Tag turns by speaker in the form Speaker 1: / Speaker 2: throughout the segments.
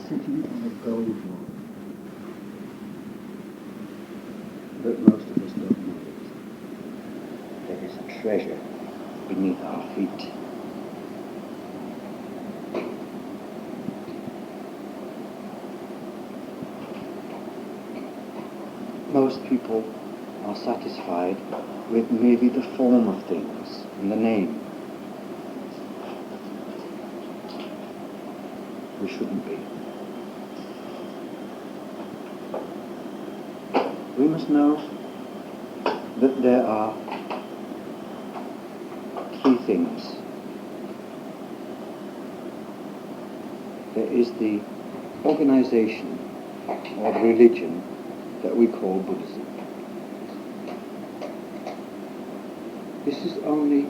Speaker 1: sitting on a gold mine that most of us don't notice.
Speaker 2: There is a treasure beneath our feet. Most people are satisfied with merely the form of things and the name. We shouldn't be. We must know that there are three things. There is the organization or the religion that we call Buddhism. This is only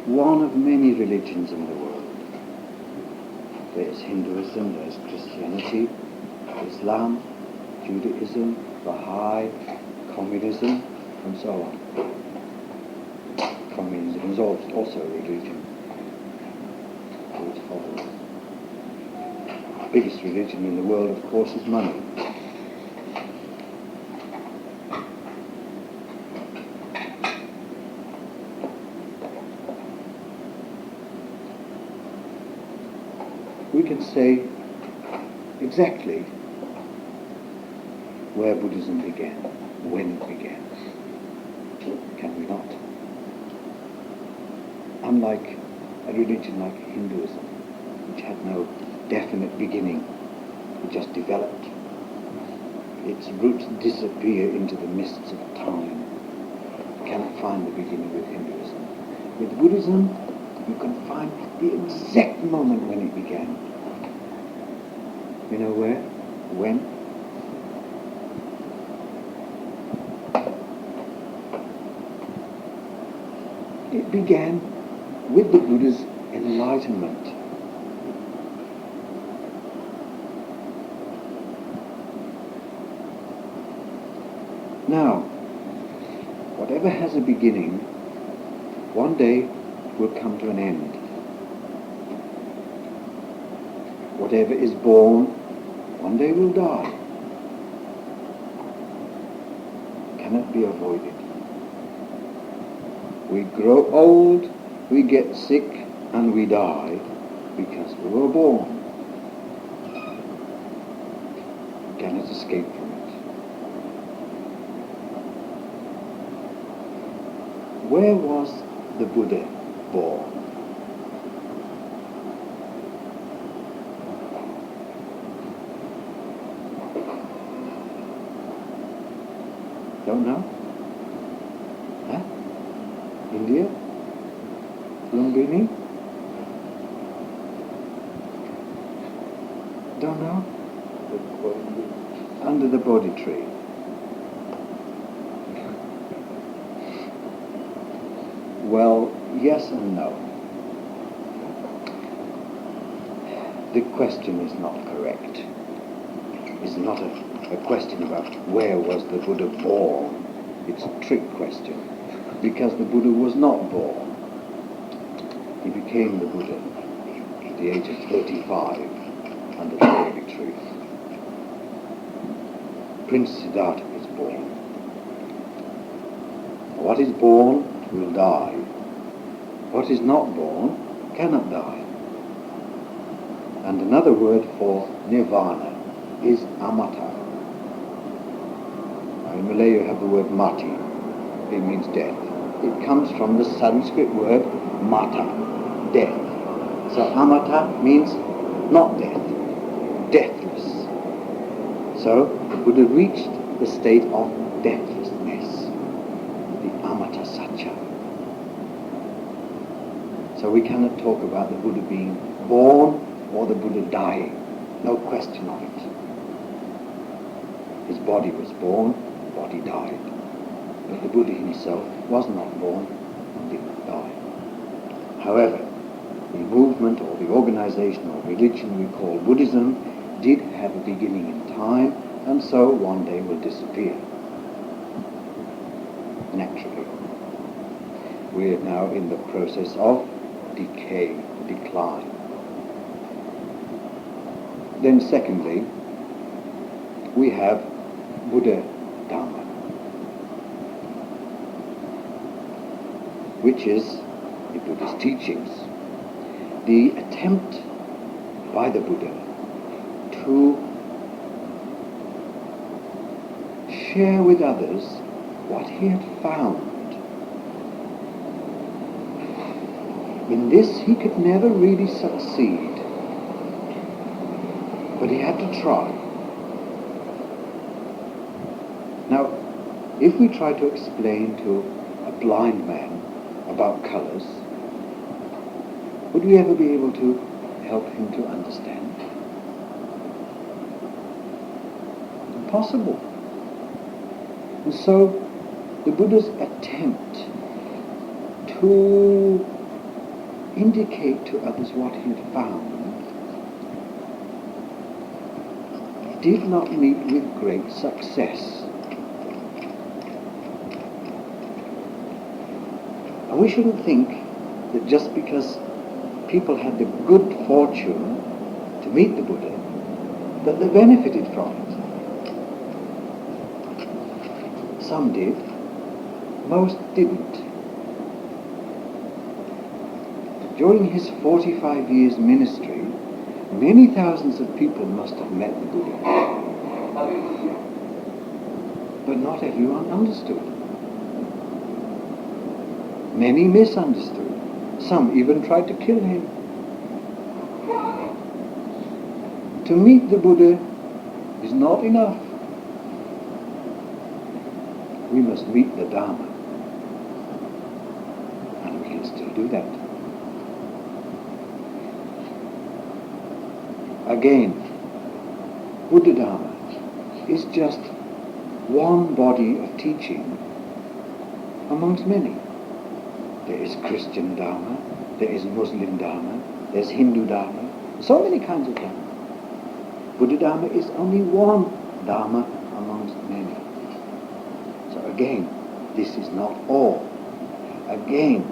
Speaker 2: one of many religions in the world. There's Hinduism, there's Christianity, Islam, Judaism, Baha'i, communism, and so on. Communism is also a religion to its followers. The biggest religion in the world, of course, is money. We can say exactly where Buddhism began, when it began. Can we not? Unlike a religion like Hinduism, which had no definite beginning, it just developed. Its roots disappear into the mists of time. You cannot find the beginning with Hinduism. With Buddhism, you can find the exact moment when it began. You know where? When? It began with the Buddha's enlightenment. Now, whatever has a beginning, one day will come to an end. Whatever is born, one day will die. Cannot be avoided. We grow old, we get sick, and we die because we were born. We cannot escape from it. Where was the Buddha born? Don't know? Huh? India? Lumbini? Don't know? Under the Bodhi tree. Well, yes and no. The question is not correct. It's not a question about where was the Buddha born. It's a trick question, because the Buddha was not born. He became the Buddha at the age of 35 under the Bodhi tree. Prince Siddhartha is born. What is born will die. What is not born cannot die. And another word for nirvana is amata. Now in Malay you have the word mati. It means death. It comes from the Sanskrit word mata, death. So amata means not death, deathless. So the Buddha reached the state of deathlessness, the amata satya. So we cannot talk about the Buddha being born or the Buddha dying. No question of it. His body was born, the body died. But the Buddha himself was not born and did not die. However, the movement or the organization or religion we call Buddhism did have a beginning in time, and so one day will disappear. Naturally. We are now in the process of decay, decline. Then secondly, we have Buddha Dhamma, which is the Buddha's teachings, the attempt by the Buddha to share with others what he had found. In this he could never really succeed, but he had to try. Now, if we try to explain to a blind man about colours, would we ever be able to help him to understand? Impossible. And so the Buddha's attempt to indicate to others what he had found did not meet with great success. And we shouldn't think that just because people had the good fortune to meet the Buddha, that they benefited from it. Some did, most didn't. During his 45 years ministry, many thousands of people must have met the Buddha. But not everyone understood. Many misunderstood. Some even tried to kill him. To meet the Buddha is not enough. We must meet the Dhamma. And we can still do that. Again, Buddha Dhamma is just one body of teaching amongst many. There is Christian Dhamma, there is Muslim Dhamma, there's Hindu Dhamma, so many kinds of Dhamma. Buddha Dhamma is only one Dhamma amongst many. So again, this is not all. Again,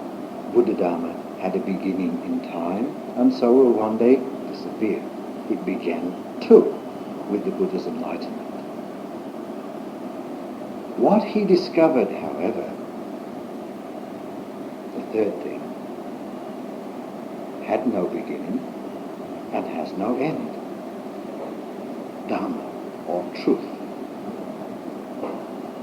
Speaker 2: Buddha Dhamma had a beginning in time, and so will one day disappear. It began too with the Buddha's enlightenment. What he discovered, however, the third thing, had no beginning and has no end. Dhamma, or truth.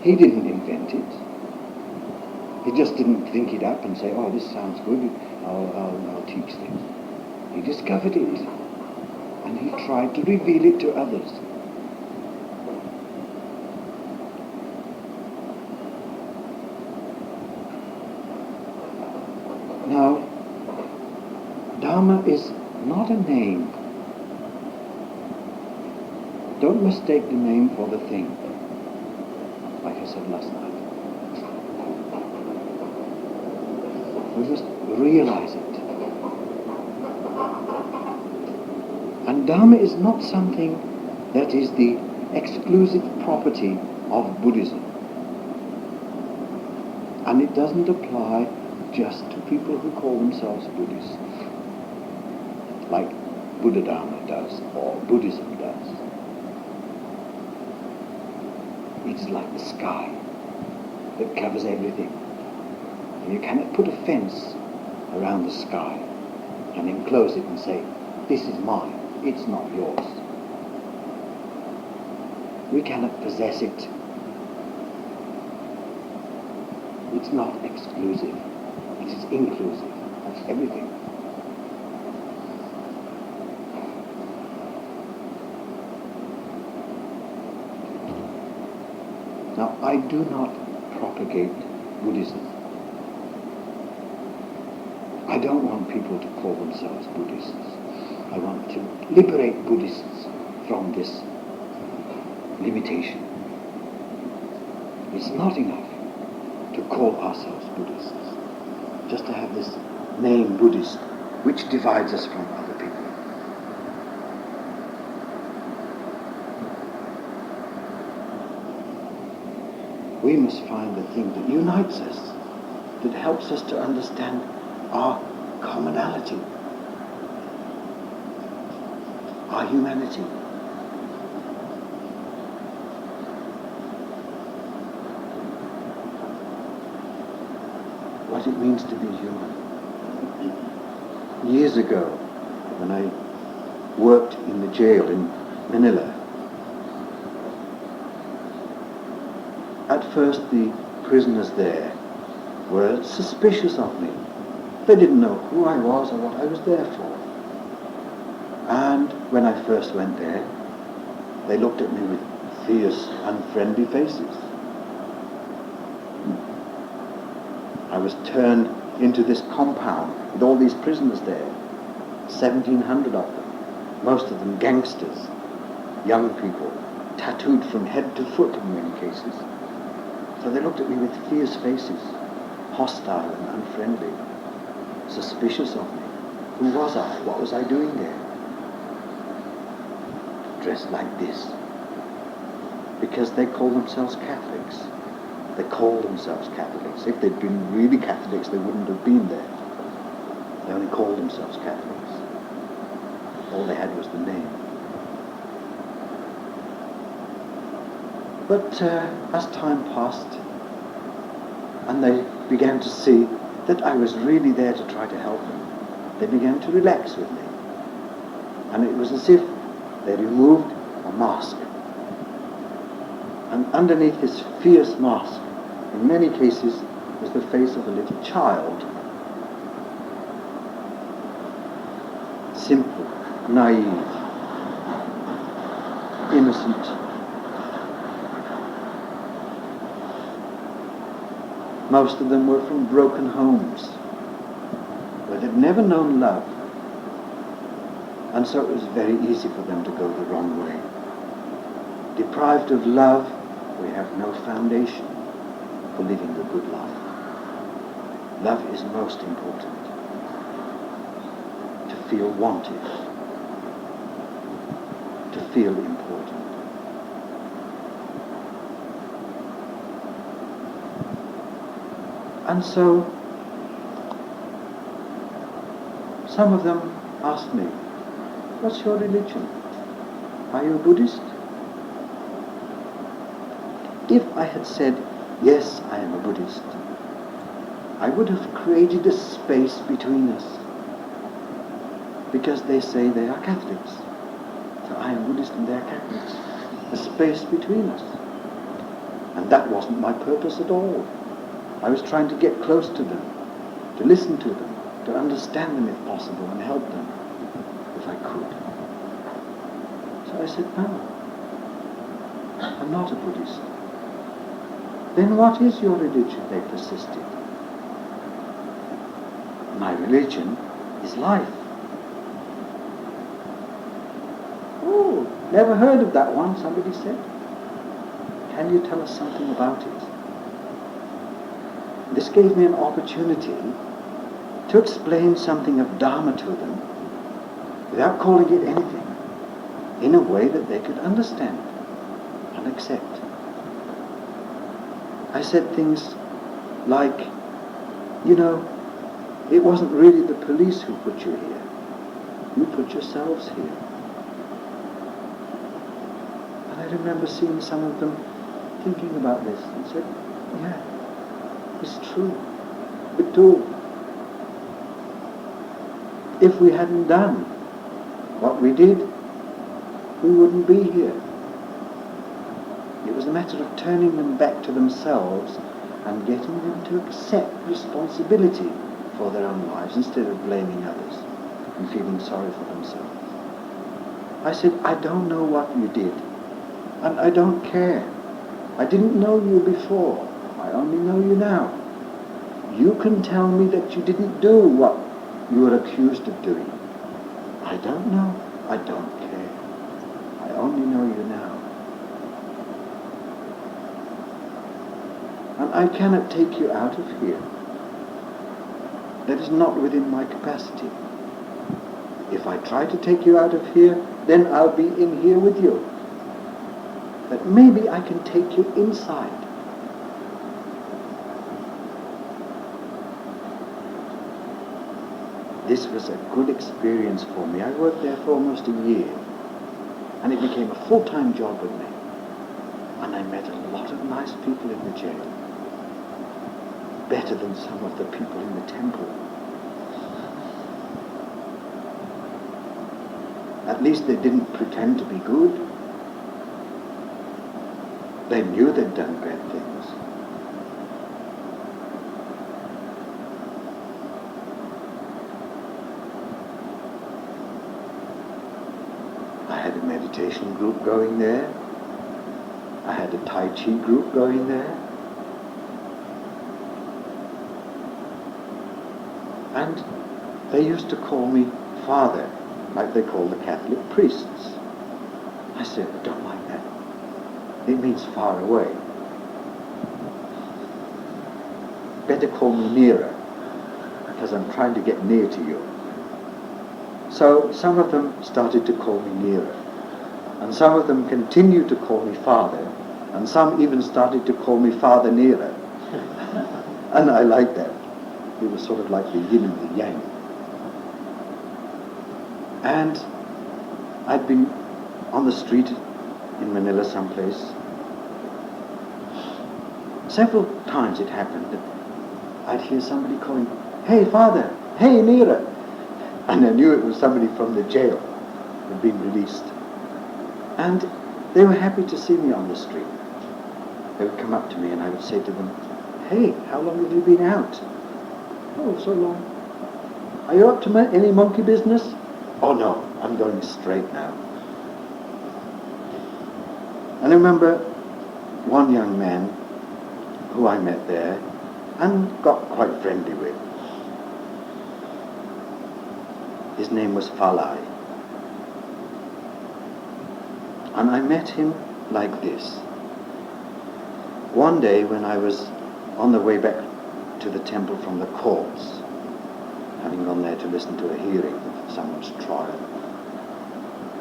Speaker 2: He didn't invent it. He just didn't think it up and say, oh, this sounds good, I'll teach this. He discovered it. And he tried to reveal it to others. Now, Dhamma is not a name. Don't mistake the name for the thing, like I said last night. We must realize it. And Dhamma is not something that is the exclusive property of Buddhism. And it doesn't apply just to people who call themselves Buddhists, like Buddha Dhamma does or Buddhism does. It's like the sky that covers everything. And you cannot put a fence around the sky and enclose it and say, this is mine. It's not yours. We cannot possess it. It's not exclusive. It is inclusive. That's everything. Now, I do not propagate Buddhism. I don't want people to call themselves Buddhists. I want to liberate Buddhists from this limitation. It's not enough to call ourselves Buddhists, just to have this name Buddhist, which divides us from other people. We must find the thing that unites us, that helps us to understand our commonality, our humanity. What it means to be human. Years ago, when I worked in the jail in Manila, at first the prisoners there were suspicious of me. They didn't know who I was or what I was there for. And when I first went there, they looked at me with fierce, unfriendly faces. I was turned into this compound with all these prisoners there, 1,700 of them, most of them gangsters, young people, tattooed from head to foot in many cases. So they looked at me with fierce faces, hostile and unfriendly, suspicious of me. Who was I? What was I doing there? Dressed like this. Because they call themselves Catholics. They call themselves Catholics. If they'd been really Catholics, they wouldn't have been there. They only called themselves Catholics. All they had was the name. But as time passed, and they began to see that I was really there to try to help them, they began to relax with me. And it was as if they removed a mask. And underneath this fierce mask, in many cases, was the face of a little child. Simple, naive, innocent. Most of them were from broken homes, where they'd never known love. And so it was very easy for them to go the wrong way. Deprived of love, we have no foundation for living a good life. Love is most important. To feel wanted. To feel important. And so, some of them asked me, "What's your religion? Are you a Buddhist?" If I had said, "Yes, I am a Buddhist," I would have created a space between us. Because they say they are Catholics. So I am Buddhist and they are Catholics. A space between us. And that wasn't my purpose at all. I was trying to get close to them, to listen to them, to understand them if possible, and help them if I could. So I said, "No, I'm not a Buddhist." "Then what is your religion?" they persisted. "My religion is life." "Oh, never heard of that one," somebody said. "Can you tell us something about it?" This gave me an opportunity to explain something of Dhamma to them without calling it anything, in a way that they could understand and accept. I said things like, it wasn't really the police who put you here. You put yourselves here. And I remember seeing some of them thinking about this and said, "Yeah, it's true. Betul. If we hadn't done what we did, we wouldn't be here." It was a matter of turning them back to themselves and getting them to accept responsibility for their own lives instead of blaming others and feeling sorry for themselves. I said, "I don't know what you did, and I don't care. I didn't know you before. I only know you now. You can tell me that you didn't do what you were accused of doing. I don't know. I don't care. I only know you now. And I cannot take you out of here. That is not within my capacity. If I try to take you out of here, then I'll be in here with you. But maybe I can take you inside." This was a good experience for me. I worked there for almost a year. And it became a full-time job with me. And I met a lot of nice people in the jail. Better than some of the people in the temple. At least they didn't pretend to be good. They knew they'd done bad things. I had a meditation group going there. I had a Tai Chi group going there. And they used to call me Father, like they call the Catholic priests. I said, I don't like that. It means far away. Better call me nearer, because I'm trying to get near to you. So some of them started to call me nearer. And some of them continued to call me Father. And some even started to call me Father nearer. And I liked that. It was sort of like the yin and the yang. And I'd been on the street in Manila someplace. Several times it happened that I'd hear somebody calling, "Hey, Father! Hey, Neera!" And I knew it was somebody from the jail who had been released. And they were happy to see me on the street. They would come up to me and I would say to them, "Hey, how long have you been out?" "Oh, so long." "Are you up to any monkey business?" "Oh no, I'm going straight now." And I remember one young man who I met there and got quite friendly with. His name was Falai. And I met him like this. One day when I was on the way back to the temple from the courts, having gone there to listen to a hearing of someone's trial,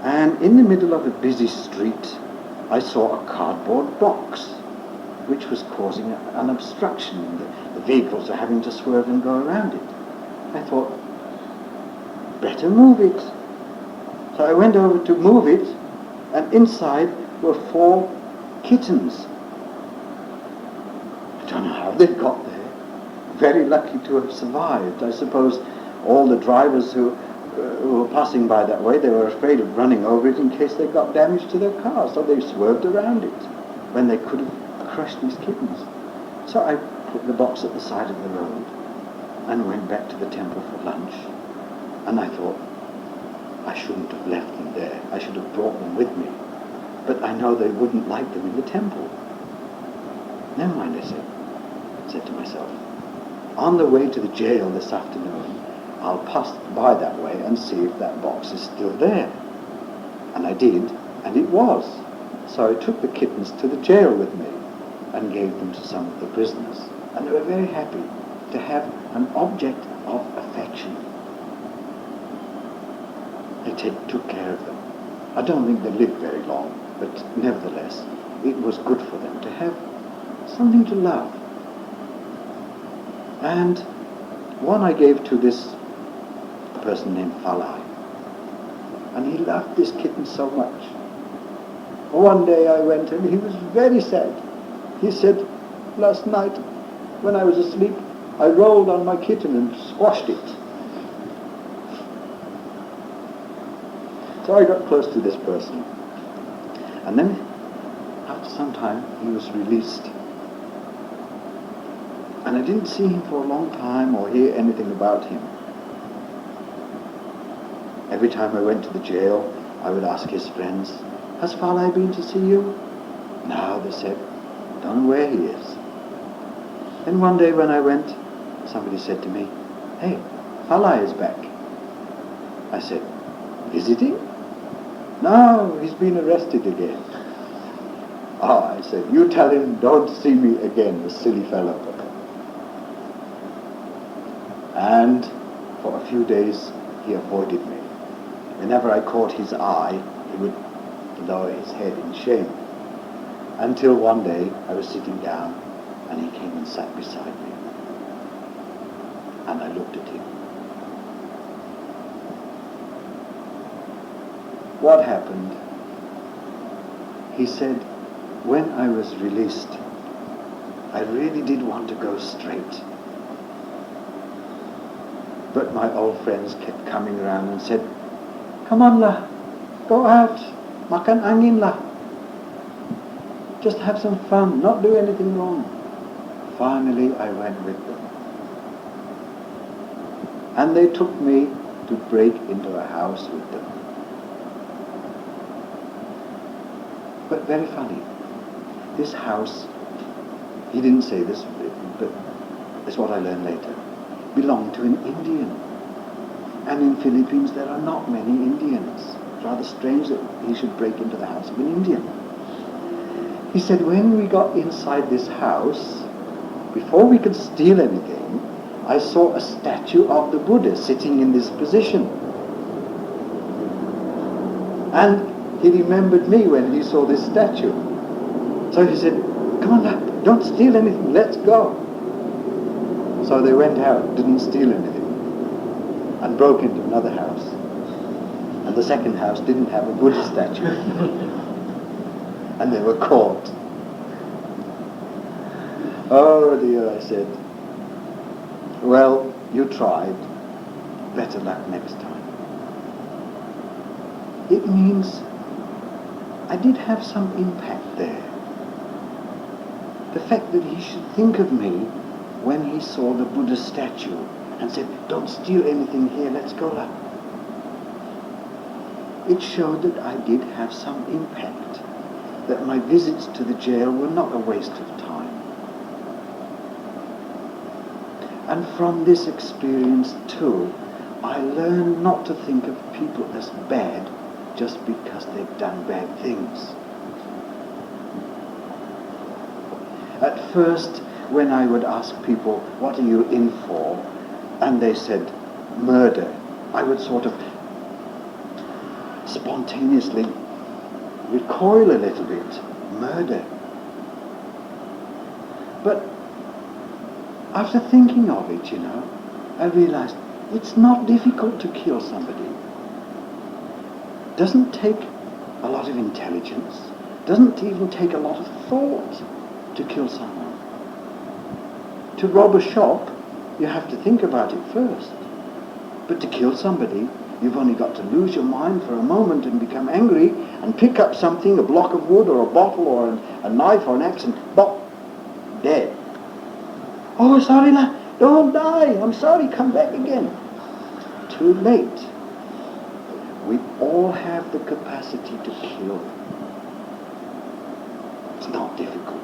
Speaker 2: and in the middle of a busy street I saw a cardboard box which was causing an obstruction. The vehicles are having to swerve and go around it. I thought, better move it. So I went over to move it, and inside were 4 kittens. I don't know how they got there. Very lucky to have survived. I suppose all the drivers who were passing by that way, they were afraid of running over it in case they got damage to their car, so they swerved around it when they could have crushed these kittens. So I put the box at the side of the road and went back to the temple for lunch. And I thought, I shouldn't have left them there. I should have brought them with me. But I know they wouldn't like them in the temple. Never mind, I said to myself. On the way to the jail this afternoon, I'll pass by that way and see if that box is still there. And I did, and it was. So I took the kittens to the jail with me and gave them to some of the prisoners. And they were very happy to have an object of affection. They took care of them. I don't think they lived very long, but nevertheless, it was good for them to have something to love. And one I gave to this person named Falai. And he loved this kitten so much. One day I went and he was very sad. He said, "Last night when I was asleep, I rolled on my kitten and squashed it." So I got close to this person. And then, after some time, he was released. And I didn't see him for a long time or hear anything about him. Every time I went to the jail, I would ask his friends, "Has Falai been to see you?" "No," they said. "Don't know where he is." Then one day when I went, somebody said to me, "Hey, Falai is back." I said, "Visiting?" "No, he's been arrested again." "Ah," I said, "you tell him don't see me again, the silly fellow." And for a few days he avoided me. Whenever I caught his eye, he would lower his head in shame. Until one day I was sitting down and he came and sat beside me. And I looked at him. What happened he said, when I was released, I really did want to go straight. But my old friends kept coming around and said, come on lah, go out, makan angin lah. Just have some fun, not do anything wrong. Finally, I went with them. And they took me to break into a house with them. But very funny, this house, he didn't say this, but it's what I learned later, belonged to an Indian. And in Philippines there are not many Indians. It's rather strange that he should break into the house of an Indian. He said, when we got inside this house, before we could steal anything, I saw a statue of the Buddha sitting in this position. And he remembered me when he saw this statue. So he said, come on, don't steal anything, let's go. So they went out, didn't steal anything, and broke into another house. And the second house didn't have a Buddha statue. And they were caught. Oh dear, I said, well, you tried. Better luck next time. It means I did have some impact there. The fact that he should think of me when he saw the Buddha statue and said, don't steal anything here, let's go lah. It showed that I did have some impact, that my visits to the jail were not a waste of time. And from this experience too, I learned not to think of people as bad just because they've done bad things. At first, when I would ask people, what are you in for? And they said, murder, I would sort of spontaneously recoil a little bit. Murder. But after thinking of it, I realized it's not difficult to kill somebody. It doesn't take a lot of intelligence. It doesn't even take a lot of thought to kill someone. To rob a shop, you have to think about it first. But to kill somebody, you've only got to lose your mind for a moment and become angry and pick up something, a block of wood or a bottle or a knife or an axe, and bop, dead. Oh, sorry lah, don't die, I'm sorry, come back again. Too late. We all have the capacity to kill. It's not difficult.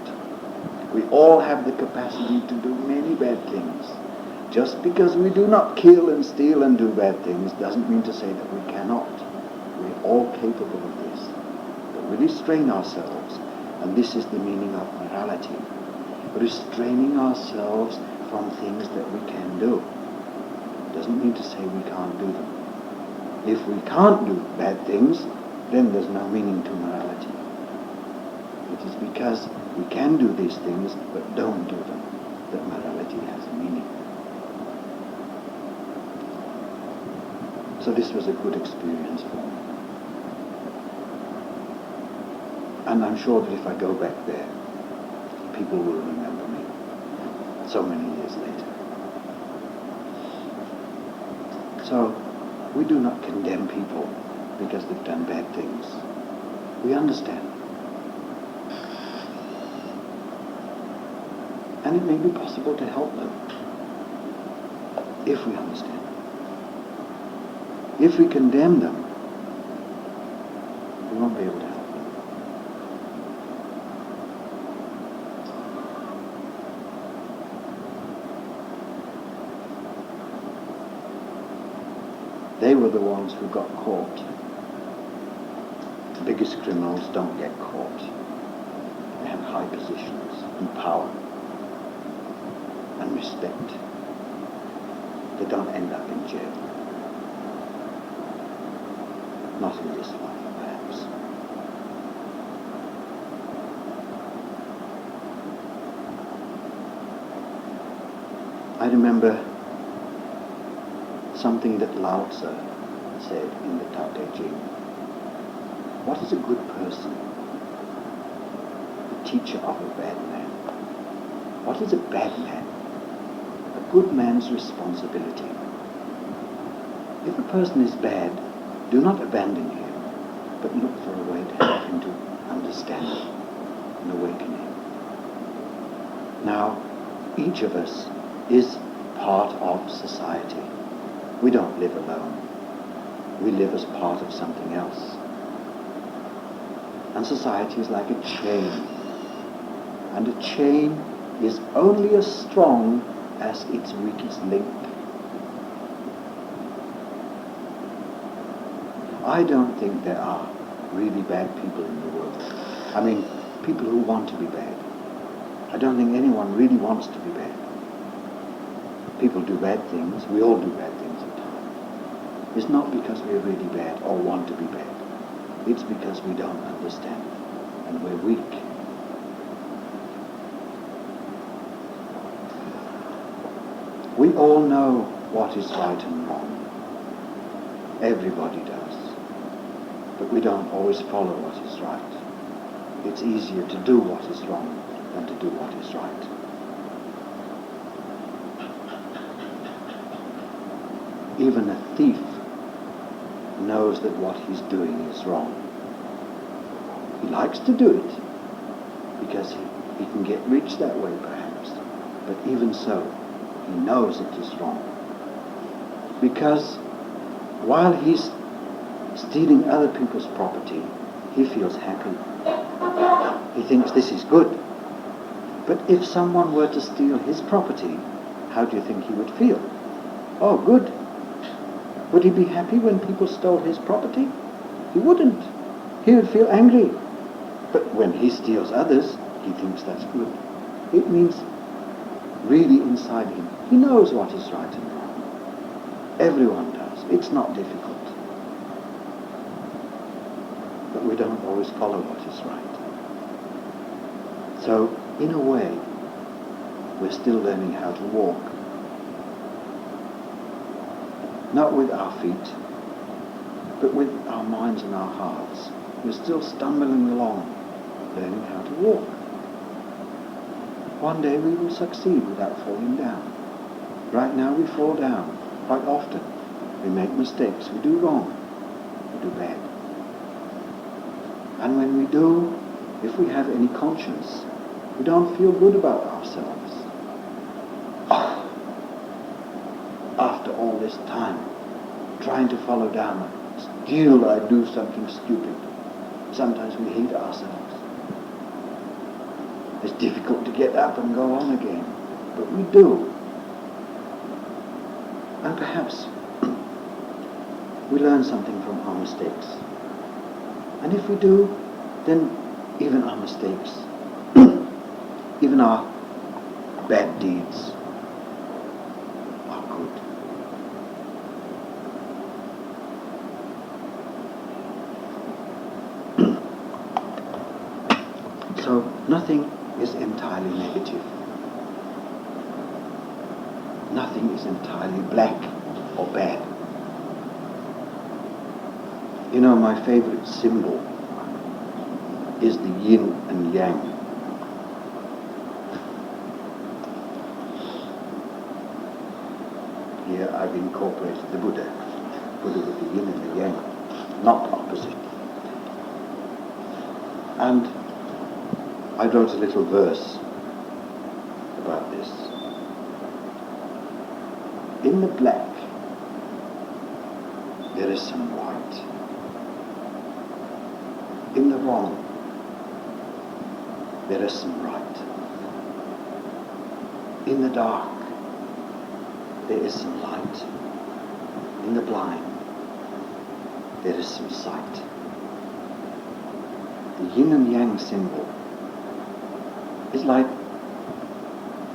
Speaker 2: We all have the capacity to do many bad things. Just because we do not kill and steal and do bad things doesn't mean to say that we cannot. We're all capable of this. But we restrain ourselves, and this is the meaning of morality. Restraining ourselves from things that we can do. Doesn't mean to say we can't do them. If we can't do bad things, then there's no meaning to morality. It is because we can do these things but don't do them that morality has a meaning. So this was a good experience for me. And I'm sure that if I go back there, people will remember me so many years later. So we do not condemn people because they've done bad things. We understand. And it may be possible to help them if we understand. If we condemn them, we won't be able to help them. They were the ones who got caught. The biggest criminals don't get caught. They have high positions and power and respect. They don't end up in jail. Not in this life, perhaps. I remember something that Lao Tzu said in the Tao Te Ching. What is a good person? teacher of a bad man. What is a bad man? A good man's responsibility. If a person is bad, do not abandon him, but look for a way to help him to understand and awaken him. Now, each of us is part of society. We don't live alone. We live as part of something else. And society is like a chain. And a chain is only as strong as its weakest link. I don't think there are really bad people in the world. I mean, people who want to be bad. I don't think anyone really wants to be bad. People do bad things. We all do bad things at times. It's not because we're really bad or want to be bad. It's because we don't understand and we're weak. We all know what is right and wrong. Everybody does. But we don't always follow what is right. It's easier to do what is wrong than to do what is right. Even a thief knows that what he's doing is wrong. He likes to do it because he can get rich that way perhaps. But even so, he knows it is wrong. Because while he's stealing other people's property, he feels happy. He thinks this is good. But if someone were to steal his property, how do you think he would feel? Oh, good. Would he be happy when people stole his property? He wouldn't. He would feel angry. But when he steals others, he thinks that's good. It means really inside him, he knows what is right and wrong. Everyone does. It's not difficult. But we don't always follow what is right. So, in a way, we're still learning how to walk. Not with our feet, but with our minds and our hearts. We're still stumbling along, learning how to walk. One day we will succeed without falling down. Right now we fall down quite often. We make mistakes, we do wrong, we do bad. And when we do, if we have any conscience, we don't feel good about ourselves. Oh, after all this time, trying to follow Dhamma, still I do something stupid. Sometimes we hate ourselves. It's difficult to get up and go on again, but we do. And perhaps we learn something from our mistakes. And if we do, then even our mistakes, even our bad deeds are good. So nothing is entirely negative. Nothing is entirely black or bad. You know, my favorite symbol is the yin and yang. Here I've incorporated the Buddha with the yin and the yang, not opposite. And I wrote a little verse about this. In the black, there is some white. In the wrong, there is some right. In the dark, there is some light. In the blind, there is some sight. The yin and yang symbol is like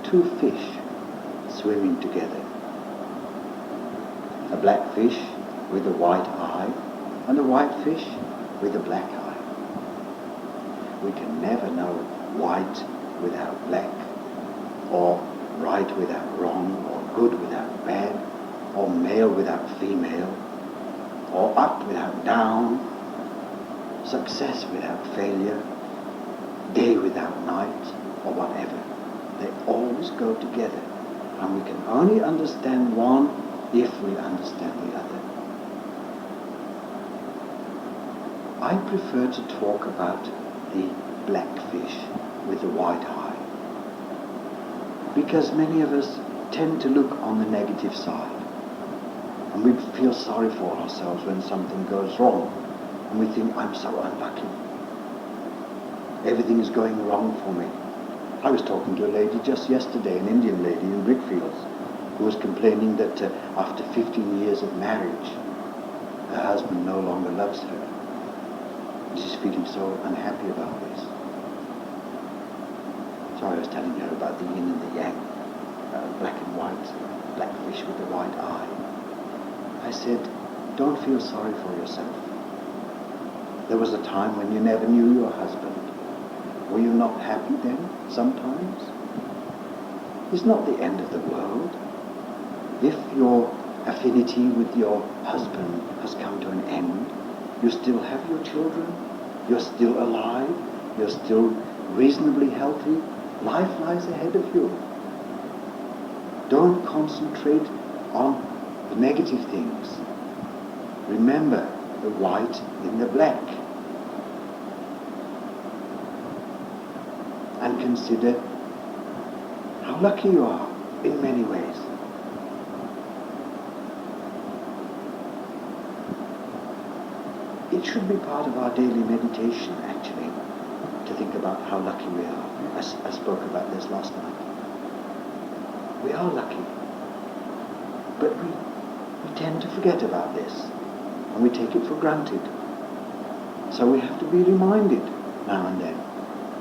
Speaker 2: two fish swimming together. A black fish with a white eye and a white fish with a black eye. We can never know white without black, or right without wrong, or good without bad, or male without female, or up without down, success without failure. day without night, or whatever. They always go together. And we can only understand one if we understand the other. I prefer to talk about the black fish with the white eye, because many of us tend to look on the negative side, and we feel sorry for ourselves when something goes wrong, and we think, I'm so unlucky. Everything is going wrong for me. I was talking to a lady just yesterday, an Indian lady in Brickfields, who was complaining that after 15 years of marriage, her husband no longer loves her. She's feeling so unhappy about this. So I was telling her about the yin and the yang, black and white, black fish with the white eye. I said, don't feel sorry for yourself. There was a time when you never knew your husband. Were you not happy then, sometimes? It's not the end of the world. If your affinity with your husband has come to an end, you still have your children, you're still alive, you're still reasonably healthy, life lies ahead of you. Don't concentrate on the negative things. Remember the white in the black. And consider how lucky you are in many ways. It should be part of our daily meditation, actually, to think about how lucky we are. I spoke about this last night. We are lucky, but we tend to forget about this, and we take it for granted. So we have to be reminded now and then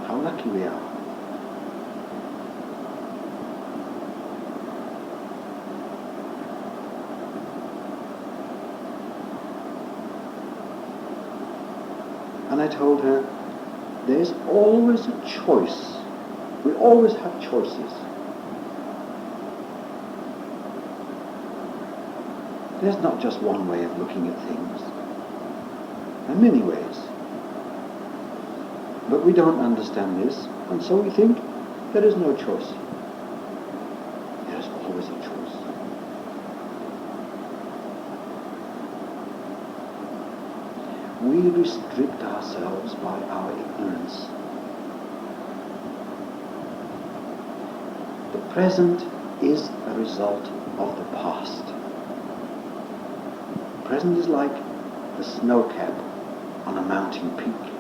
Speaker 2: how lucky we are. And I told her, there's always a choice. We always have choices. There's not just one way of looking at things. There are many ways. But we don't understand this, and so we think there is no choice. There's always a choice. We restrict ourselves by our ignorance. The present is a result of the past. The present is like the snow cap on a mountain peak.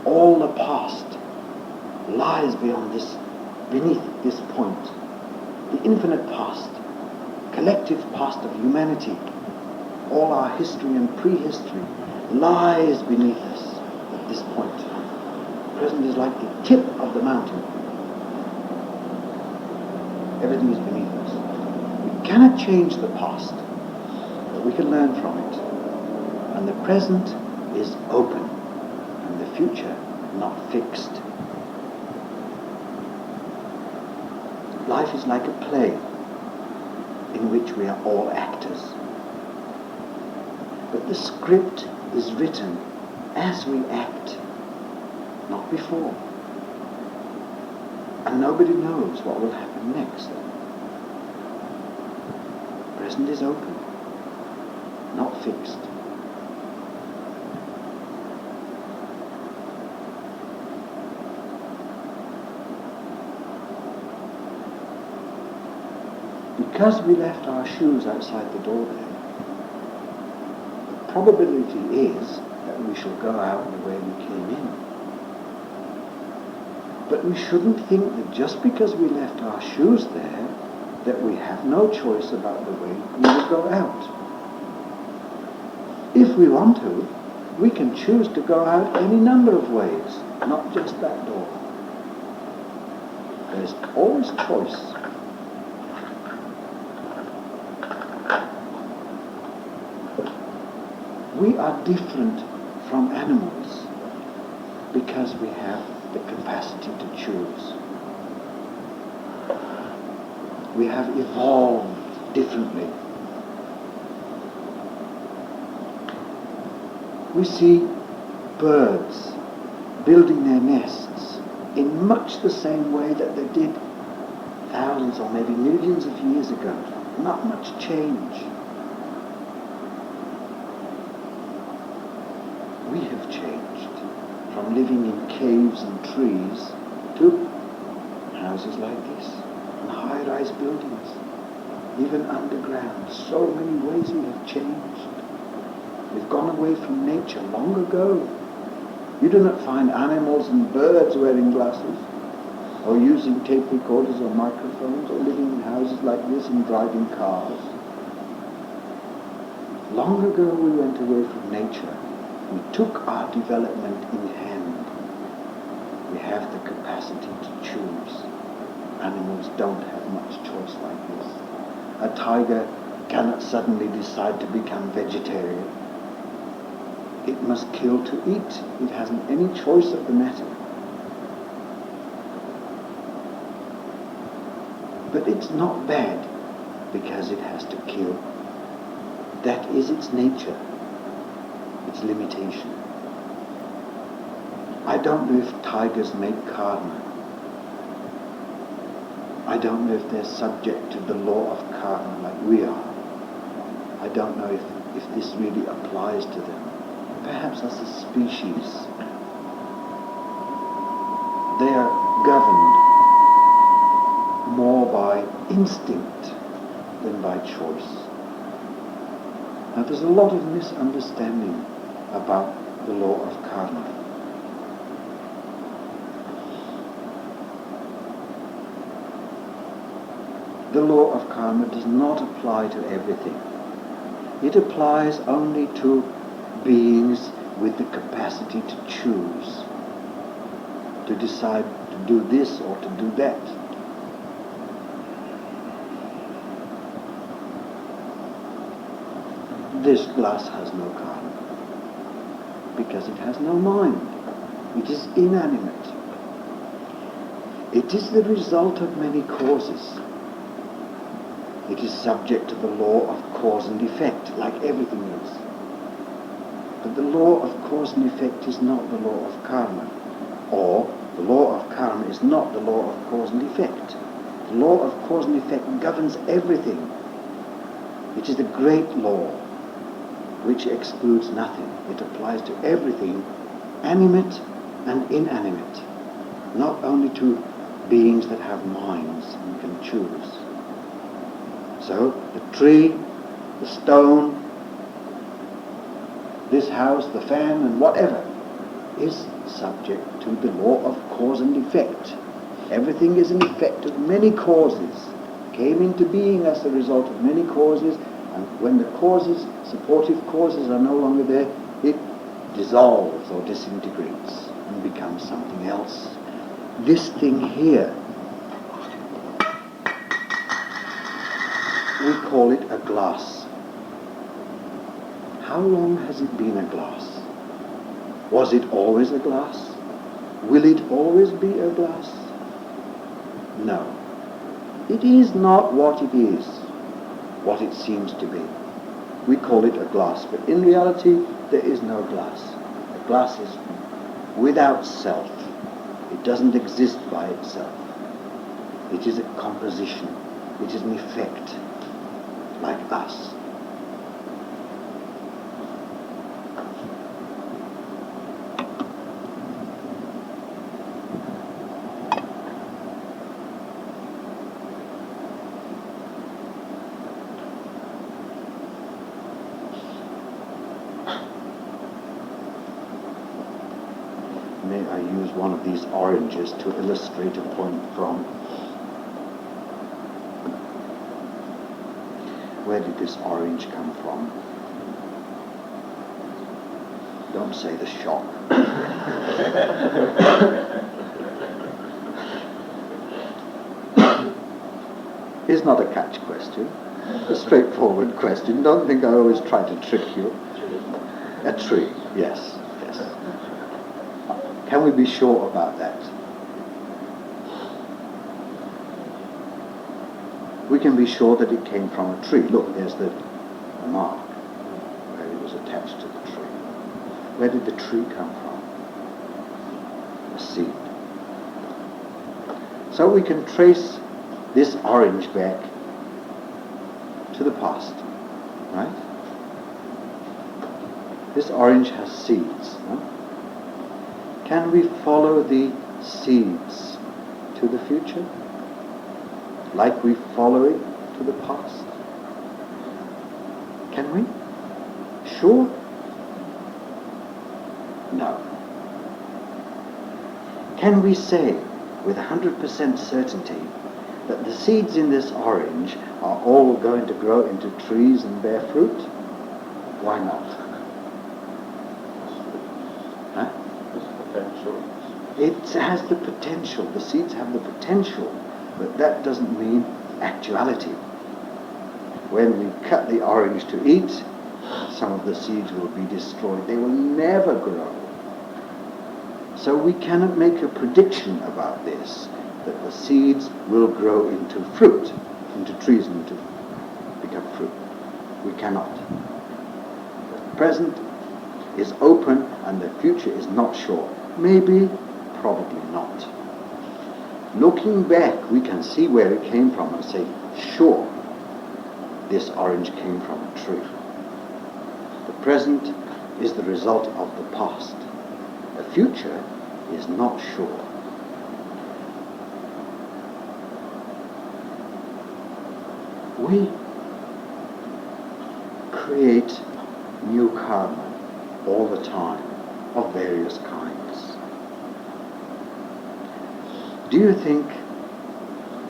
Speaker 2: All the past lies beneath this point. The infinite past, collective past of humanity, all our history and prehistory lies beneath us at this point. The present is like the tip of the mountain. Everything is beneath us. We cannot change the past, but we can learn from it. And the present is open, and the future not fixed. Life is like a play in which we are all actors. But the script is written as we act, not before. And nobody knows what will happen next. The present is open, not fixed. Because we left our shoes outside the door there, the probability is that we shall go out the way we came in. But we shouldn't think that just because we left our shoes there, that we have no choice about the way we will go out. If we want to, we can choose to go out any number of ways, not just that door. There's always choice. We are different from animals because we have the capacity to choose. We have evolved differently. We see birds building their nests in much the same way that they did thousands or maybe millions of years ago. Not much change. We have changed from living in caves and trees to houses like this and high-rise buildings, even underground. So many ways we have changed. We've gone away from nature long ago. You do not find animals and birds wearing glasses, or using tape recorders or microphones, or living in houses like this and driving cars. Long ago we went away from nature. We took our development in hand. We have the capacity to choose. Animals don't have much choice like this. A tiger cannot suddenly decide to become vegetarian. It must kill to eat. It hasn't any choice of the matter. But it's not bad because it has to kill. That is its nature, its limitation. I don't know if tigers make karma. I don't know if they're subject to the law of karma like we are. I don't know if this really applies to them. Perhaps as a species, they are governed more by instinct than by choice. Now there's a lot of misunderstanding about the law of karma. The law of karma does not apply to everything. It applies only to beings with the capacity to choose, to decide to do this or to do that. This glass has no karma because it has no mind. It is inanimate. It is the result of many causes. It is subject to the law of cause and effect, like everything is. But the law of cause and effect is not the law of karma. Or the law of karma is not the law of cause and effect. The law of cause and effect governs everything. It is the great law which excludes nothing. It applies to everything, animate and inanimate, not only to beings that have minds and can choose. So the tree, the stone, this house, the fan, and whatever is subject to the law of cause and effect. Everything is an effect of many causes, came into being as a result of many causes, and when the causes, supportive causes, are no longer there, it dissolves or disintegrates and becomes something else. This thing here, we call it a glass. How long has it been a glass? Was it always a glass? Will it always be a glass? No. It is not what it is, what it seems to be. We call it a glass, but in reality there is no glass. A glass is without self. It doesn't exist by itself. It is a composition. It is an effect, like us. May I use one of these oranges to illustrate a point from. Where did this orange come from? Don't say the shop. It's not a catch question. A straightforward question. Don't think I always try to trick you. A tree, yes, yes. Can we be sure about that? We can be sure that it came from a tree. Look, there's the mark where it was attached to the tree. Where did the tree come from? seed. So we can trace this orange back to the past, right? This orange has seeds. No? Can we follow the seeds to the future, like we follow it to the past? Can we? Sure? No. Can we say with 100% certainty that the seeds in this orange are all going to grow into trees and bear fruit? Why not? Huh?
Speaker 1: Potential.
Speaker 2: It has the potential. The seeds have the potential, but that doesn't mean actuality. When we cut the orange to eat, some of the seeds will be destroyed. They will never grow. So we cannot make a prediction about this, that the seeds will grow into fruit, into trees, and to become fruit. We cannot. The present is open and the future is not sure. Maybe, probably not. Looking back, we can see where it came from and say, sure, this orange came from a tree. The present is the result of the past. The future is not sure. We create new karma all the time of various kinds. Do you think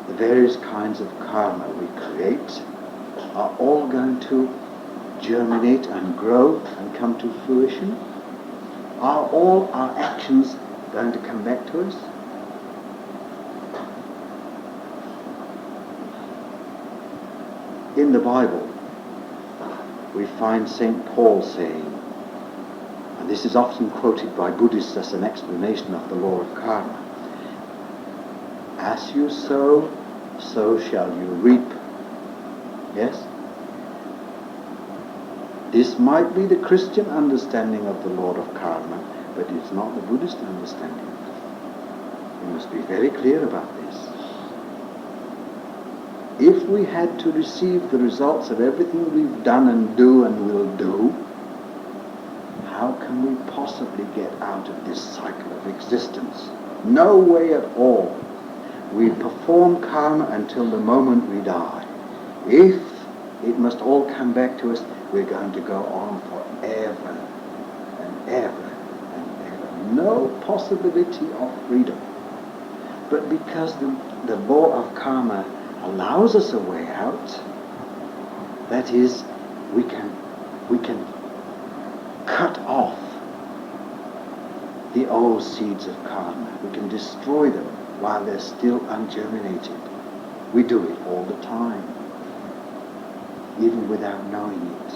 Speaker 2: the various kinds of karma we create are all going to germinate and grow and come to fruition? Are all our actions going to come back to us? In the Bible, we find St. Paul saying, and this is often quoted by Buddhists as an explanation of the law of karma, as you sow, so shall you reap. Yes? This might be the Christian understanding of the law of karma, but it's not the Buddhist understanding. We must be very clear about this. If we had to receive the results of everything we've done and do and will do, how can we possibly get out of this cycle of existence? No way at all. We perform karma until the moment we die. If it must all come back to us, we're going to go on forever and ever and ever. No possibility of freedom. But because the law of karma allows us a way out, that is, we can cut off the old seeds of karma. We can destroy them while they're still ungerminated. We do it all the time, even without knowing it.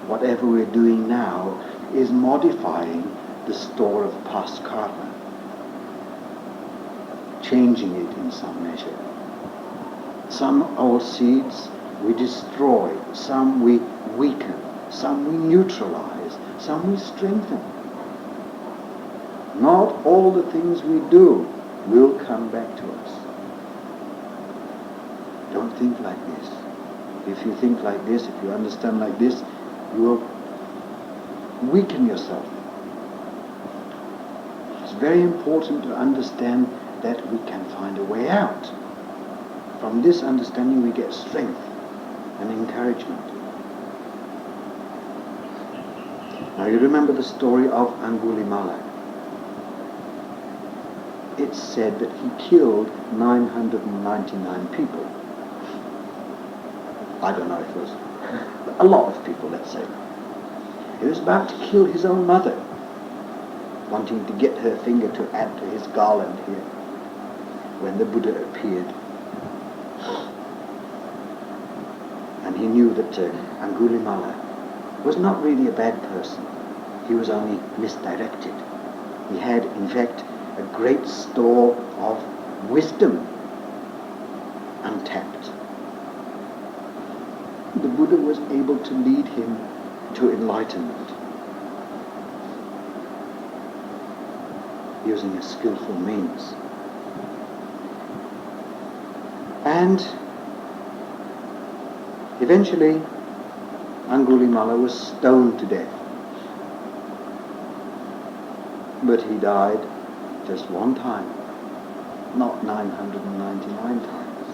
Speaker 2: Whatever we're doing now is modifying the store of past karma, changing it in some measure. Some old seeds we destroy, some we weaken, some we neutralize, some we strengthen. Not all the things we do will come back to us. Don't think like this. If you think like this, if you understand like this, you will weaken yourself. It's very important to understand that we can find a way out. From this understanding we get strength and encouragement. Now you remember the story of Angulimala. It's said that he killed 999 people. I don't know if it was a lot of people, let's say. He was about to kill his own mother, wanting to get her finger to add to his garland here, when the Buddha appeared. And he knew that Angulimala was not really a bad person. He was only misdirected. He had, in fact, a great store of wisdom untapped. The Buddha was able to lead him to enlightenment. using a skillful means. And eventually Angulimala was stoned to death. But he died just one time, not 999 times.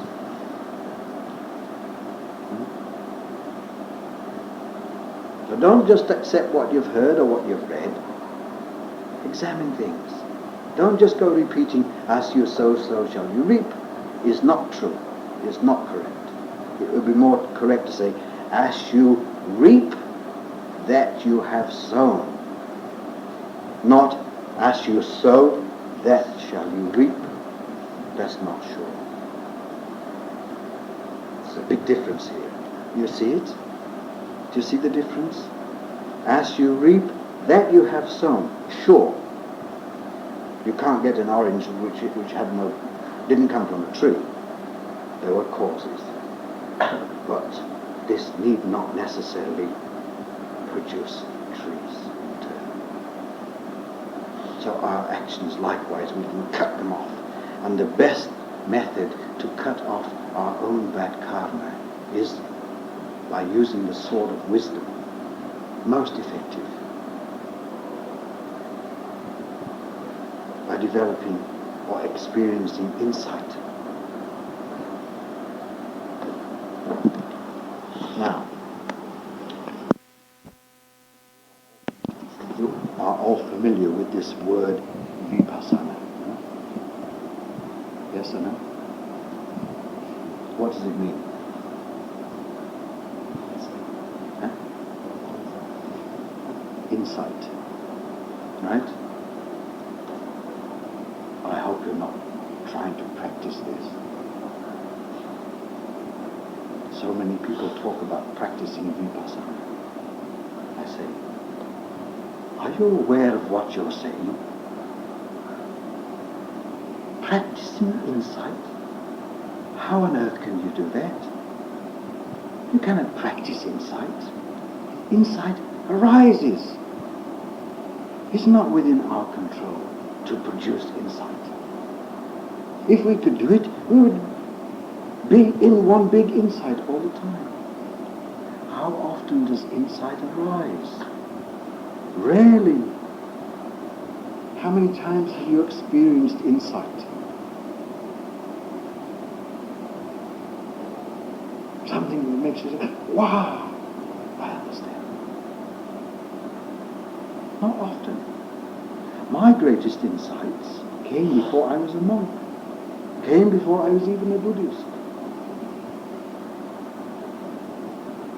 Speaker 2: So don't just accept what you've heard or what you've read. Examine things. Don't just go repeating, as you sow, so shall you reap. Is not true. Is not correct. It would be more correct to say, as you reap that you have sown. Not, as you sow, that shall you reap. That's not sure. There's a big difference here. You see it? Do you see the difference? As you reap that you have sown. Sure. You can't get an orange which didn't come from a tree. There were causes. But this need not necessarily produce trees in turn. So our actions likewise, we can cut them off. And the best method to cut off our own bad karma is by using the sword of wisdom. Most effective. By developing or experiencing insight. Now, you are all familiar with this word vipassana. No? Yes or no? What does it mean? Huh? Insight. Right? I hope you're not trying to practice this. So many people talk about practicing vipassana. I say, are you aware of what you're saying? Practicing insight? How on earth can you do that? You cannot practice insight. Insight arises. It's not within our control to produce insight. If we could do it, we would be in one big insight all the time. How often does insight arise? Rarely. How many times have you experienced insight? Something that makes you say, wow, I understand. Not often. My greatest insights came before I was a monk. Came before I was even a Buddhist.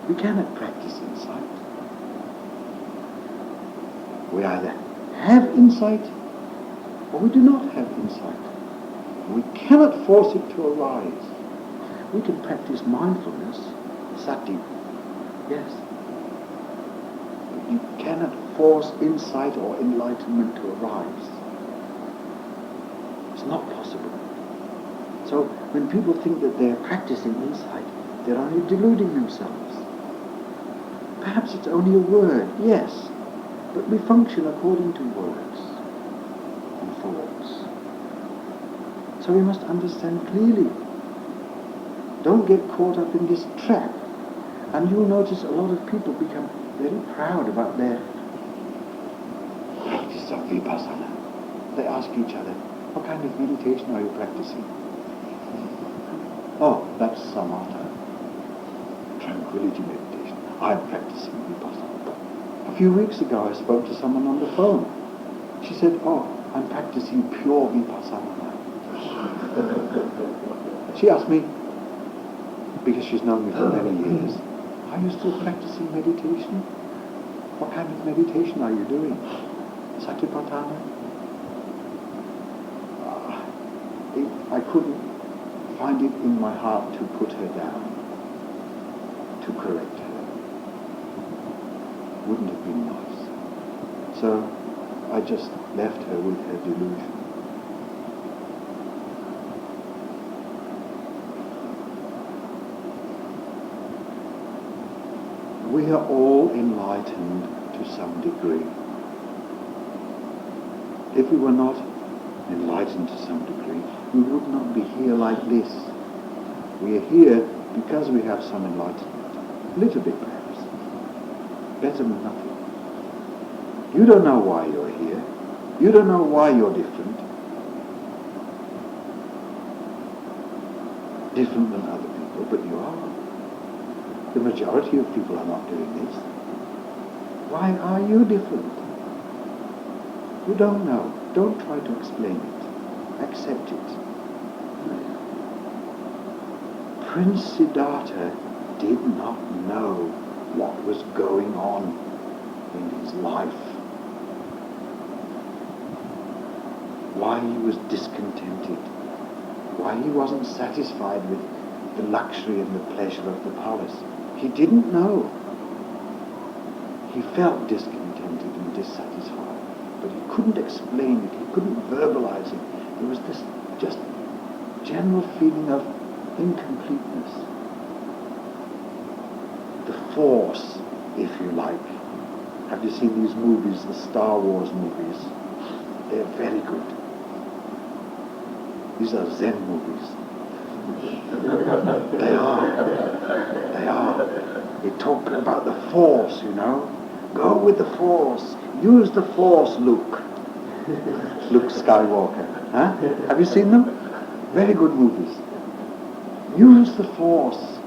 Speaker 2: We cannot practice insight. We either have insight or we do not have insight. We cannot force it to arise. We can practice mindfulness, sati, yes. But you cannot force insight or enlightenment to arise. It's not possible. So when people think that they're practicing insight, they're only deluding themselves. Perhaps it's only a word, yes, but we function according to words and thoughts. So we must understand clearly. Don't get caught up in this trap. And you'll notice a lot of people become very proud about their practice of vipassana. They ask each other, what kind of meditation are you practicing? Oh, that's samatha, tranquility meditation. I'm practicing vipassana. A few weeks ago I spoke to someone on the phone. She said, oh, I'm practicing pure vipassana now. She asked me, because she's known me for many years, are you still practicing meditation? What kind of meditation are you doing? Satipatthana? I couldn't find it in my heart to put her down, to correct her. Wouldn't have been nice. So I just left her with her delusion. We are all enlightened to some degree. If we were not, enlightened to some degree, we would not be here like this. We are here because we have some enlightenment. A little bit perhaps. Better than nothing. You don't know why you're here. You don't know why you're different. Different than other people, but you are. The majority of people are not doing this. Why are you different? You don't know. Don't try to explain it. Accept it. Prince Siddhartha did not know what was going on in his life. Why he was discontented. Why he wasn't satisfied with the luxury and the pleasure of the palace. He didn't know. He felt discontented and dissatisfied, but he couldn't explain it, he couldn't verbalize it. There was this just general feeling of incompleteness. The Force, if you like. Have you seen these movies, the Star Wars movies? They're very good. These are Zen movies. They are. They are. They talk about the Force, you know. Go with the Force. Use the Force, Luke. Luke Skywalker. Huh? Have you seen them? Very good movies. Use the Force.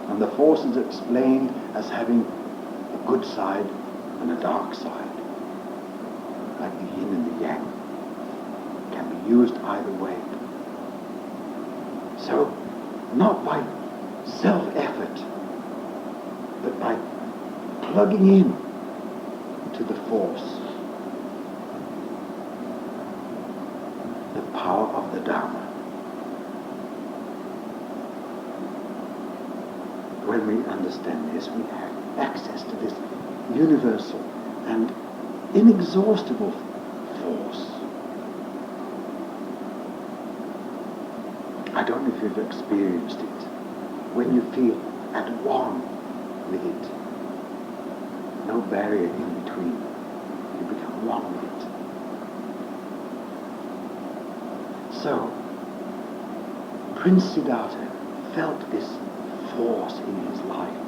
Speaker 2: And the Force is explained as having a good side and a dark side. Like the yin and the yang. Can be used either way. So, not by self-effort, but by plugging in to the Force, the power of the Dhamma. When we understand this, we have access to this universal and inexhaustible force. I don't know if you've experienced it. When you feel at one with it, no barrier in between, you become one with it. So, Prince Siddhartha felt this force in his life.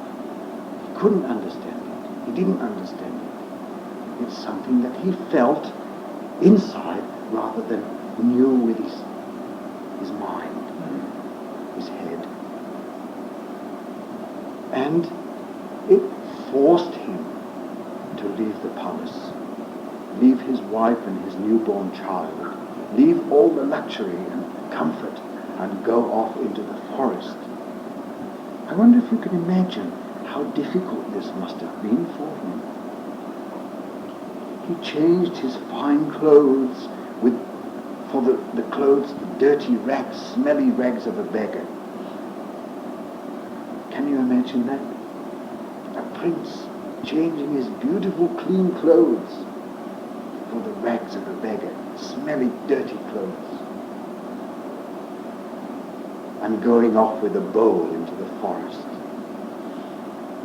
Speaker 2: He couldn't understand it. He didn't understand it. It's something that he felt inside rather than knew with his mind, his head. And it forced him to leave the palace, leave his wife and his newborn child, leave all the luxury and comfort and go off into the forest. I wonder if you can imagine how difficult this must have been for him. He changed his fine clothes for the clothes, the dirty rags, smelly rags of a beggar. Can you imagine that? A prince changing his beautiful clean clothes for the rags of a beggar, smelly dirty clothes, and going off with a bowl into the forest.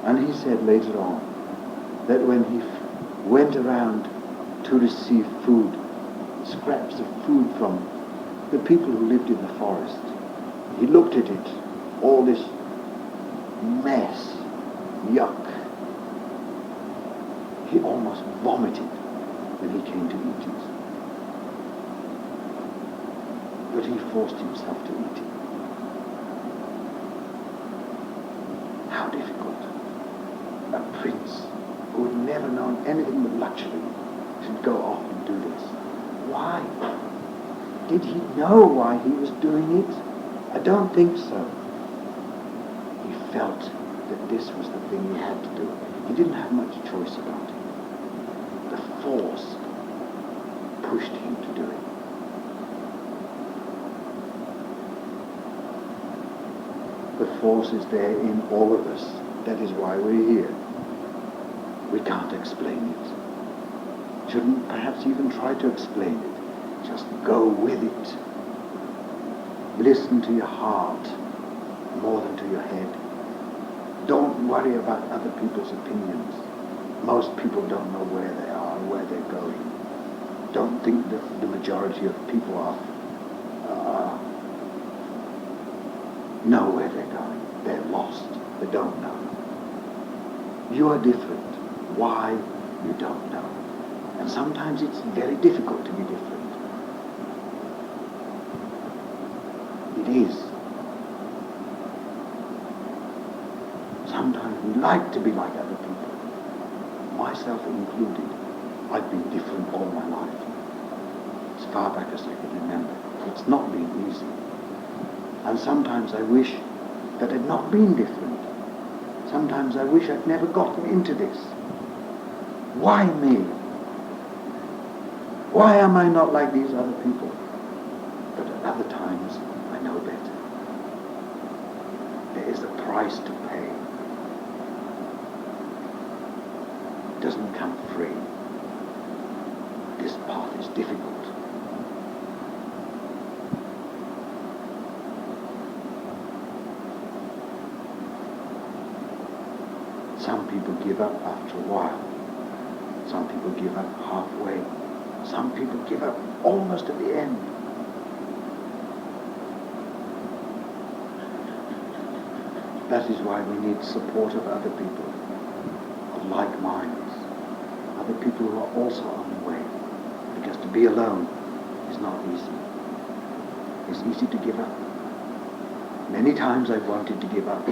Speaker 2: And he said later on that when he went around to receive food, scraps of food from the people who lived in the forest, he looked at it, all this mess, yuck. He almost vomited when he came to eat it. But he forced himself to eat it. How difficult. A prince who had never known anything but luxury should go off and do this. Why? Did he know why he was doing it? I don't think so. He felt that this was the thing he had to do. He didn't have much choice about it. The force pushed him to do it. The force is there in all of us. That is why we're here. We can't explain it. Shouldn't perhaps even try to explain it. Just go with it. Listen to your heart more than to your head. Don't worry about other people's opinions. Most people don't know where they are, where they're going. Don't think that the majority of people know where they're going. They're lost. They don't know. You are different. Why? You don't know. And sometimes it's very difficult to be different. It is. Sometimes we like to be like other people, myself included. I've been different all my life, as far back as I can remember. It's not been easy. And sometimes I wish that I'd not been different. Sometimes I wish I'd never gotten into this. Why me? Why am I not like these other people? But at other times, I know better. There is a price to pay. It doesn't come free. This path is difficult. Some people give up after a while. Some people give up halfway. Some people give up almost at the end. That is why we need support of other people, of like minds, other people who are also on the way. Because to be alone is not easy. It's easy to give up. Many times I've wanted to give up.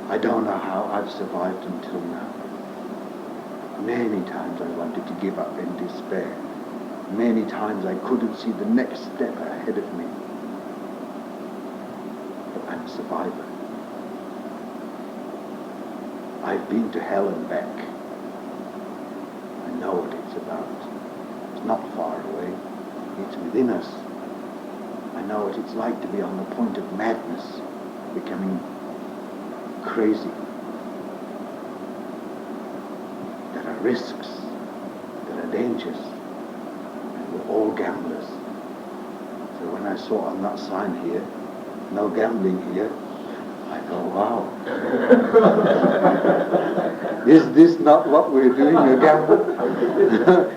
Speaker 2: I don't know how I've survived until now. Many times I wanted to give up in despair. Many times I couldn't see the next step ahead of me. But I'm a survivor. I've been to hell and back. I know what it's about. It's not far away. It's within us. I know what it's like to be on the point of madness, becoming crazy. There are risks. There are dangers. And we're all gamblers. So when I saw on that sign here, no gambling here, I go, wow. Is this not what we're doing, a gamble?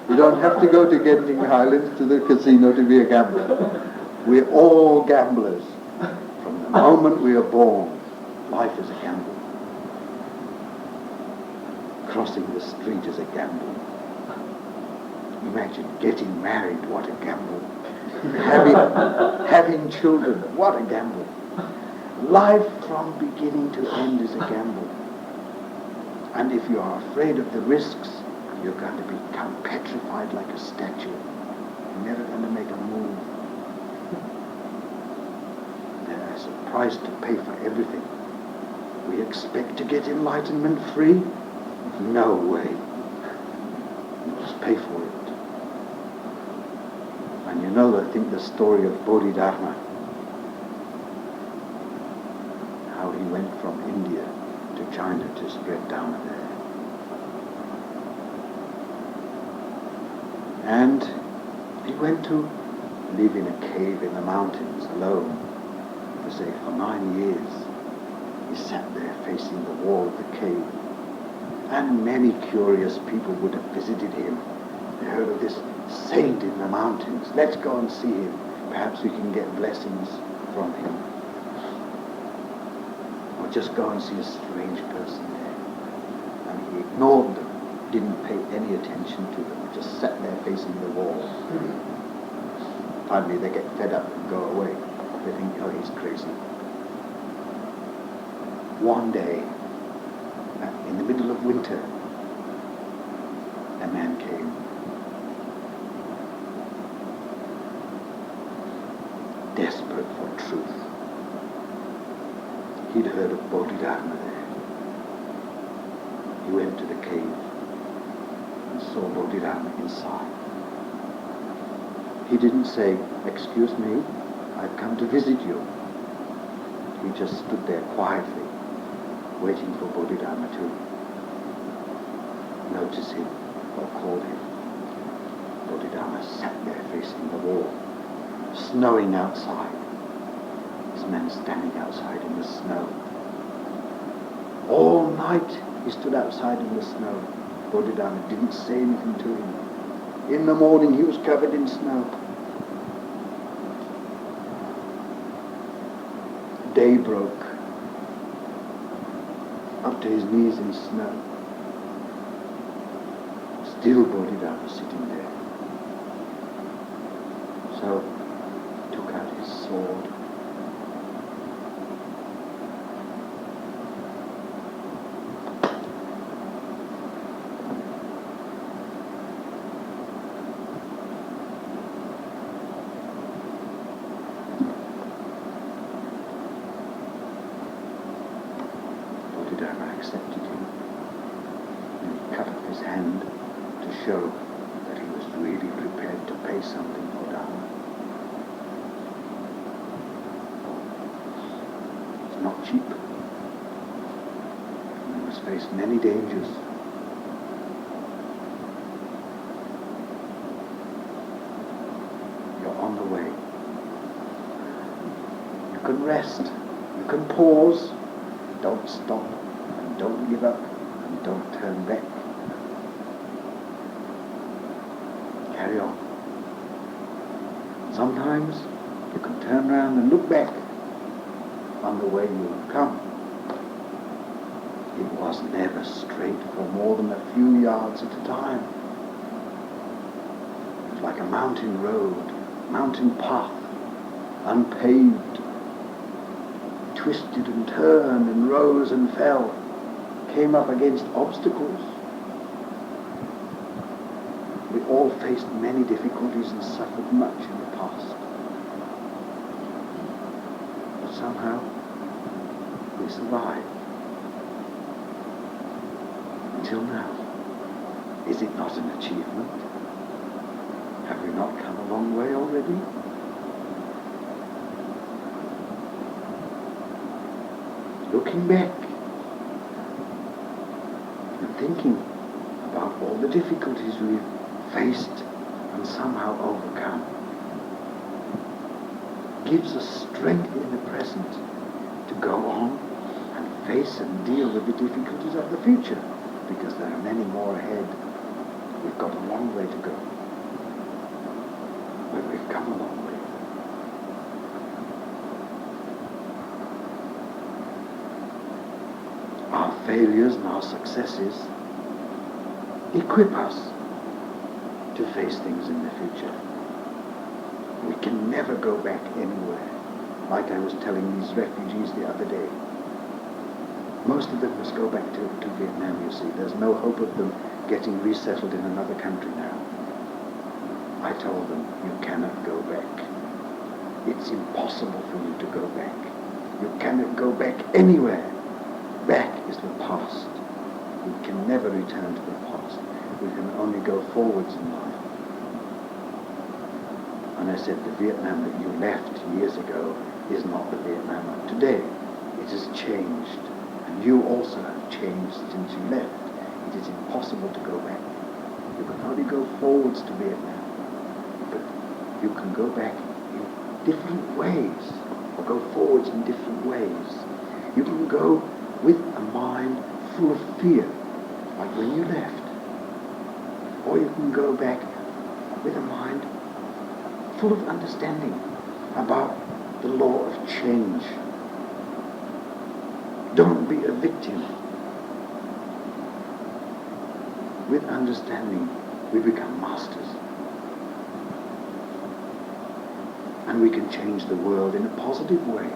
Speaker 2: You don't have to go to Genting Highlands to the casino to be a gambler. We're all gamblers. From the moment we are born, life is a gamble. Crossing the street is a gamble. Imagine getting married, what a gamble. Having children, what a gamble. Life from beginning to end is a gamble. And if you are afraid of the risks, you're going to become petrified like a statue. You're never going to make a move. There's a price to pay for everything. We expect to get enlightenment free? No way. You must pay for it. And you know, I think the story of Bodhidharma, how he went from India to China to spread Dhamma there. And he went to live in a cave in the mountains alone for say for 9 years. He sat there facing the wall of the cave. And many curious people would have visited him. They heard of this saint in the mountains. Let's go and see him. Perhaps we can get blessings from him. Or just go and see a strange person there. And he ignored them, didn't pay any attention to them, just sat there facing the wall. Finally they get fed up and go away. They think, oh, he's crazy. One day, in the middle of winter, a man came. Desperate for truth. He'd heard of Bodhidharma there. He went to the cave and saw Bodhidharma inside. He didn't say, excuse me, I've come to visit you. He just stood there quietly, waiting for Bodhidharma to notice him or call him. Bodhidharma sat there facing the wall, snowing outside. This man standing outside in the snow. All night he stood outside in the snow. Bodhidharma didn't say anything to him. In the morning he was covered in snow. Day broke, up to his knees in snow. Still Bodhidharma was sitting there. So took out his sword. Bodhidharma accepted him, and he cut off his hand to show that he was really prepared to pay something for Dhamma. It's not cheap. He must face many dangers. You're on the way. You can rest. You can pause. Don't stop, and don't give up, and don't turn back. Carry on. Sometimes you can turn around and look back on the way you have come. It was never straight for more than a few yards at a time. It was like a mountain road, mountain path, unpaved, twisted and turned and rose and fell, came up against obstacles. We all faced many difficulties and suffered much in the past. But somehow we survived. Until now. Is it not an achievement? Have we not come a long way already? Looking back and thinking about all the difficulties we've faced and somehow overcome gives us strength in the present to go on and face and deal with the difficulties of the future, because there are many more ahead. We've got a long way to go, but we've come a long way. Our failures and our successes equip us to face things in the future. We can never go back anywhere. Like I was telling these refugees the other day, most of them must go back to Vietnam, you see. There's no hope of them getting resettled in another country now. I told them, you cannot go back. It's impossible for you to go back. You cannot go back anywhere. Back is the past. We can never return to the past. We can only go forwards in life. And I said, the Vietnam that you left years ago is not the Vietnam of today. It has changed. And you also have changed since you left. It is impossible to go back. You can only go forwards to Vietnam. But you can go back in different ways, or go forwards in different ways. You can go with a mind full of fear, like when you left. Or you can go back with a mind full of understanding about the law of change. Don't be a victim. With understanding, we become masters. And we can change the world in a positive way.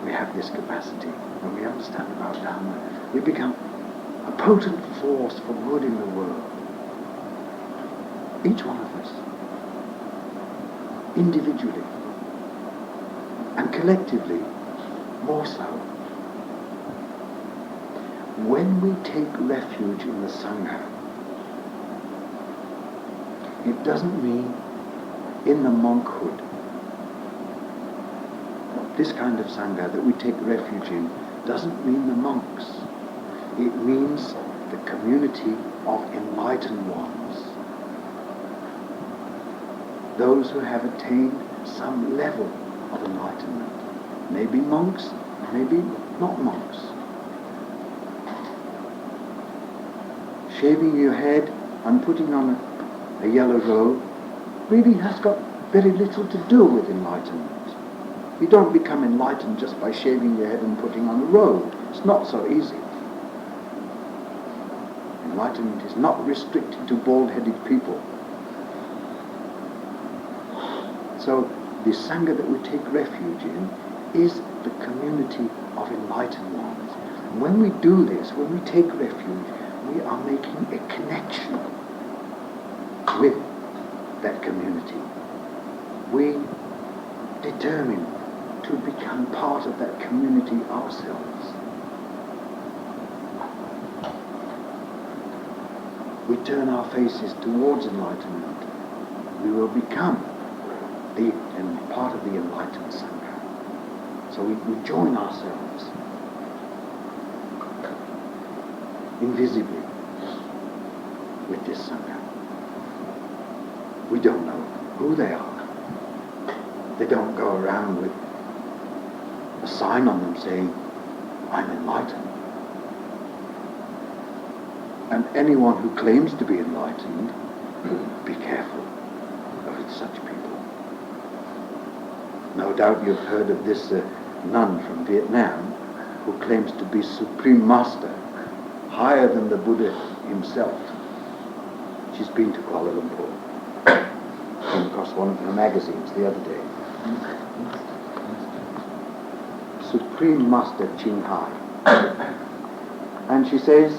Speaker 2: We have this capacity. When we understand about Dhamma, we become a potent force for good in the world. Each one of us. Individually. And collectively, more so. When we take refuge in the Sangha, it doesn't mean in the monkhood. This kind of Sangha that we take refuge in doesn't mean the monks. It means the community of enlightened ones. Those who have attained some level of enlightenment. Maybe monks, maybe not monks. shaving your head and putting on a yellow robe really has got very little to do with enlightenment. You don't become enlightened just by shaving your head and putting on a robe. It's not so easy. Enlightenment is not restricted to bald-headed people. So the Sangha that we take refuge in is the community of enlightened ones. And when we do this, when we take refuge, we are making a connection with that community. We determine to become part of that community ourselves. We turn our faces towards enlightenment. We will become part of the enlightened Sangha. So we join ourselves invisibly with this Sangha. We don't know who they are. They don't go around with a sign on them saying, I'm enlightened. And anyone who claims to be enlightened, be careful of such people. No doubt you've heard of this nun from Vietnam who claims to be Supreme Master, higher than the Buddha himself. She's been to Kuala Lumpur. Came across one of her magazines the other day. Supreme Master Ching Hai. And she says,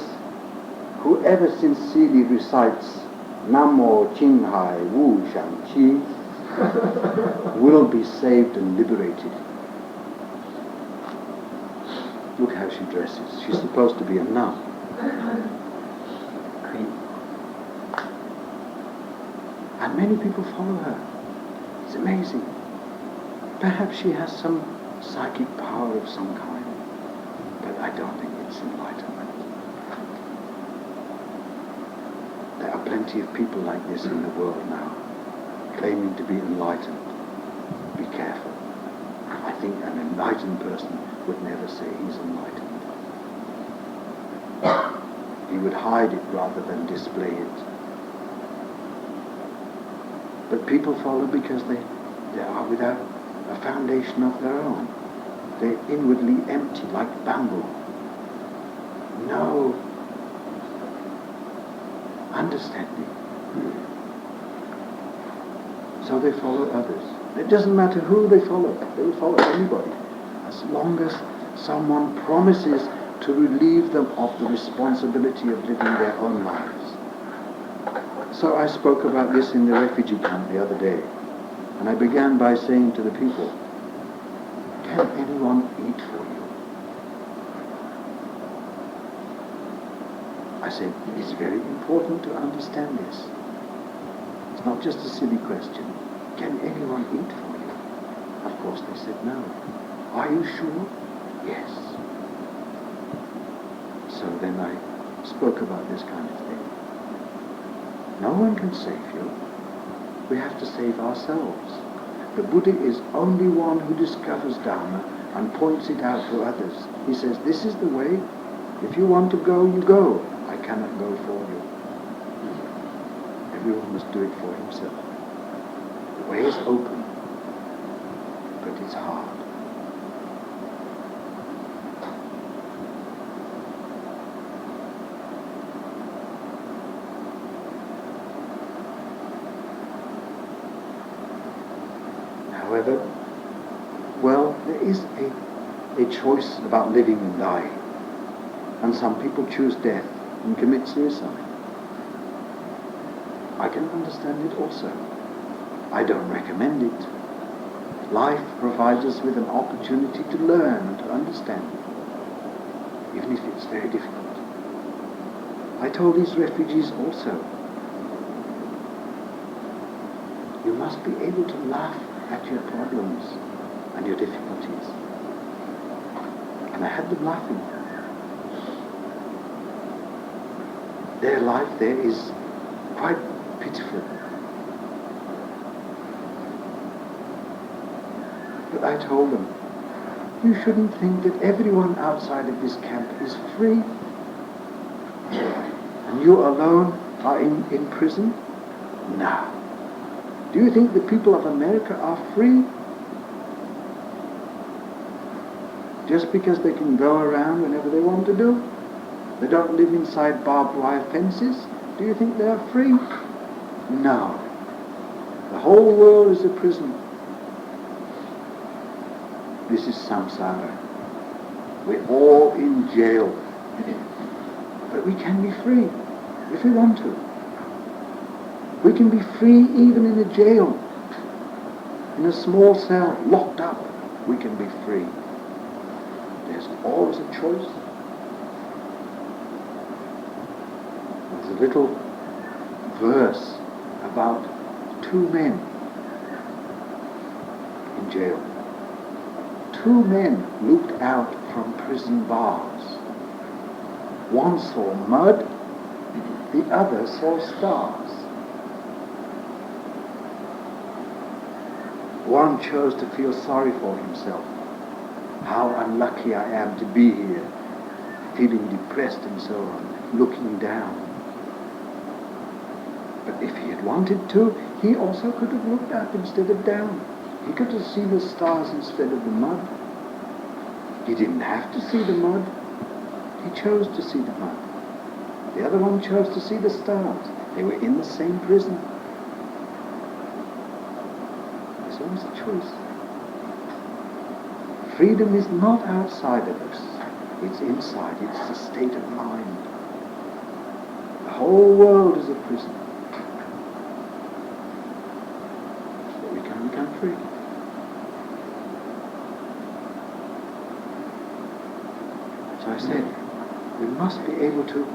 Speaker 2: whoever sincerely recites Namo Ching Hai Wu Shang Chi will be saved and liberated. Look how she dresses. She's supposed to be a nun. And many people follow her. It's amazing. Perhaps she has some psychic power of some kind, but I don't think it's enlightenment. There are plenty of people like this in the world now, claiming to be enlightened. Be careful. I think an enlightened person would never say he's enlightened. He would hide it rather than display it. But people follow because they are without a foundation of their own. They're inwardly empty like bamboo. No understanding. So they follow others. It doesn't matter who they follow. They will follow anybody, as long as someone promises to relieve them of the responsibility of living their own lives. So I spoke about this in the refugee camp the other day, and I began by saying to the people, can anyone eat for you? I said, it's very important to understand this. It's not just a silly question. Can anyone eat for you? Of course they said no. Are you sure? Yes. So then I spoke about this kind of thing. No one can save you. We have to save ourselves. The Buddha is only one who discovers Dhamma and points it out to others. He says, this is the way. If you want to go, you go. I cannot go for you. Everyone must do it for himself. The way is open, but it's hard. However, well, there is a choice about living and dying. And some people choose death and commit suicide. I can understand it also. I don't recommend it. Life provides us with an opportunity to learn and to understand, even if it's very difficult. I told these refugees also, you must be able to laugh at your problems and your difficulties. And I had them laughing. Their life there is quite pitiful. But I told them, you shouldn't think that everyone outside of this camp is free. And And you alone are in prison? No. Do you think the people of America are free? Just because they can go around whenever they want to do? They don't live inside barbed wire fences? Do you think they are free? No. The whole world is a prison. This is samsara. We're all in jail. But we can be free if we want to. We can be free even in a jail. In a small cell, locked up, we can be free. There's always a choice. There's a little verse about two men in jail. Two men looked out from prison bars. One saw mud, the other saw stars. One chose to feel sorry for himself. How unlucky I am to be here, feeling depressed and so on, looking down. But if he had wanted to, he also could have looked up instead of down. He could have seen the stars instead of the mud. He didn't have to see the mud. He chose to see the mud. The other one chose to see the stars. They were in the same prison. There's always a choice. Freedom is not outside of us. It's inside. It's the state of mind. The whole world is a prison. But we can become free. So I said, we must be able to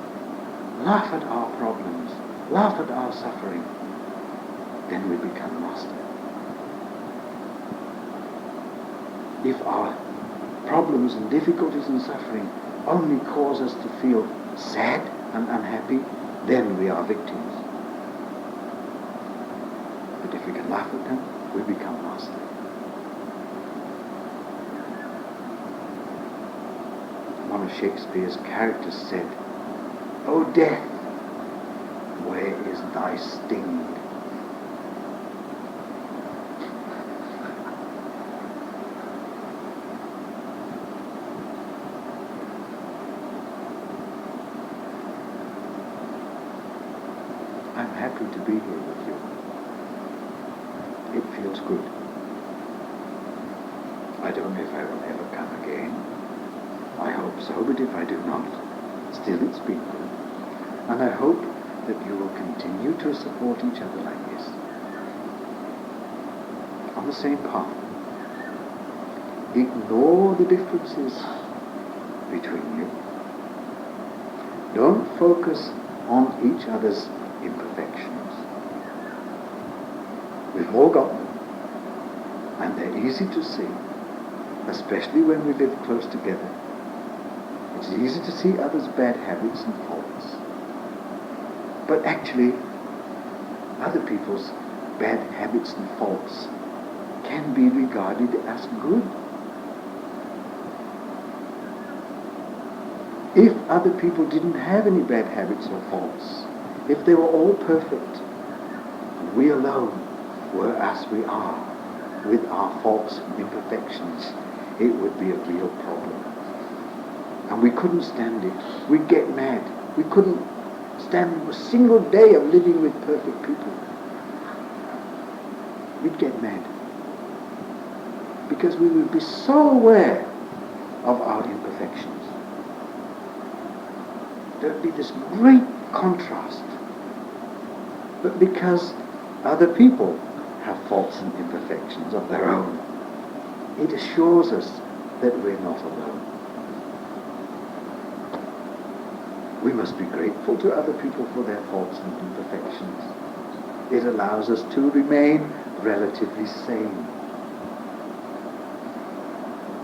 Speaker 2: laugh at our problems, laugh at our suffering. Then we become master. If our problems and difficulties and suffering only cause us to feel sad and unhappy, then we are victims. But if we can laugh at them, we become master. One of Shakespeare's characters said, "O death, where is thy sting?" I'm happy to be here with you. It feels good. I don't know if I will ever come again. I hope so, but if I do not, still it's been good. And I hope that you will continue to support each other like this. On the same path. Ignore the differences between you. Don't focus on each other's imperfections. We've all got them. And they're easy to see, especially when we live close together. It's easy to see others' bad habits and faults. But actually, other people's bad habits and faults can be regarded as good. If other people didn't have any bad habits or faults, if they were all perfect, and we alone were as we are, with our faults and imperfections, it would be a real problem. And we couldn't stand it. We'd get mad. We couldn't stand a single day of living with perfect people. We'd get mad. Because we would be so aware of our imperfections. There'd be this great contrast. But because other people have faults and imperfections of their own, it assures us that we're not alone. We must be grateful to other people for their faults and imperfections. It allows us to remain relatively sane.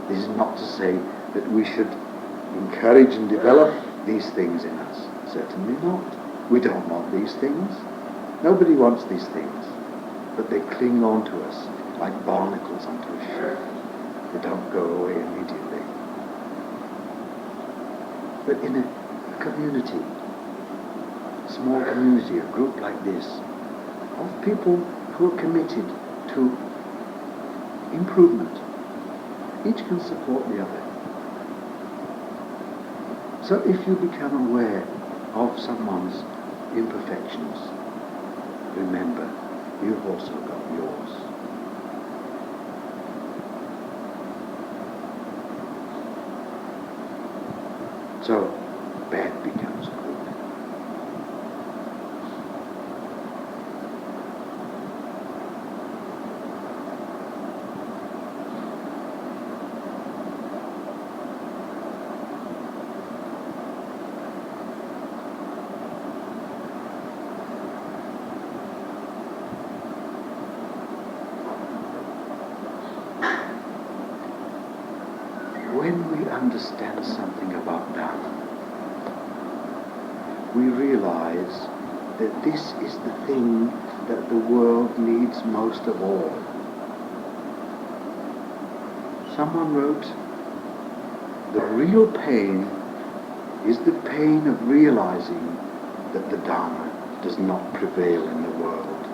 Speaker 2: This is not to say that we should encourage and develop these things in us. Certainly not. We don't want these things. Nobody wants these things. But they cling on to us like barnacles onto a ship. They don't go away immediately. But in a community, small community, a group like this, of people who are committed to improvement. Each can support the other. So if you become aware of someone's imperfections, remember, you've also got yours. So, bad becomes good. When we understand something about Dhamma, we realize that this is the thing that the world needs most of all. Someone wrote, the real pain is the pain of realizing that the Dhamma does not prevail in the world.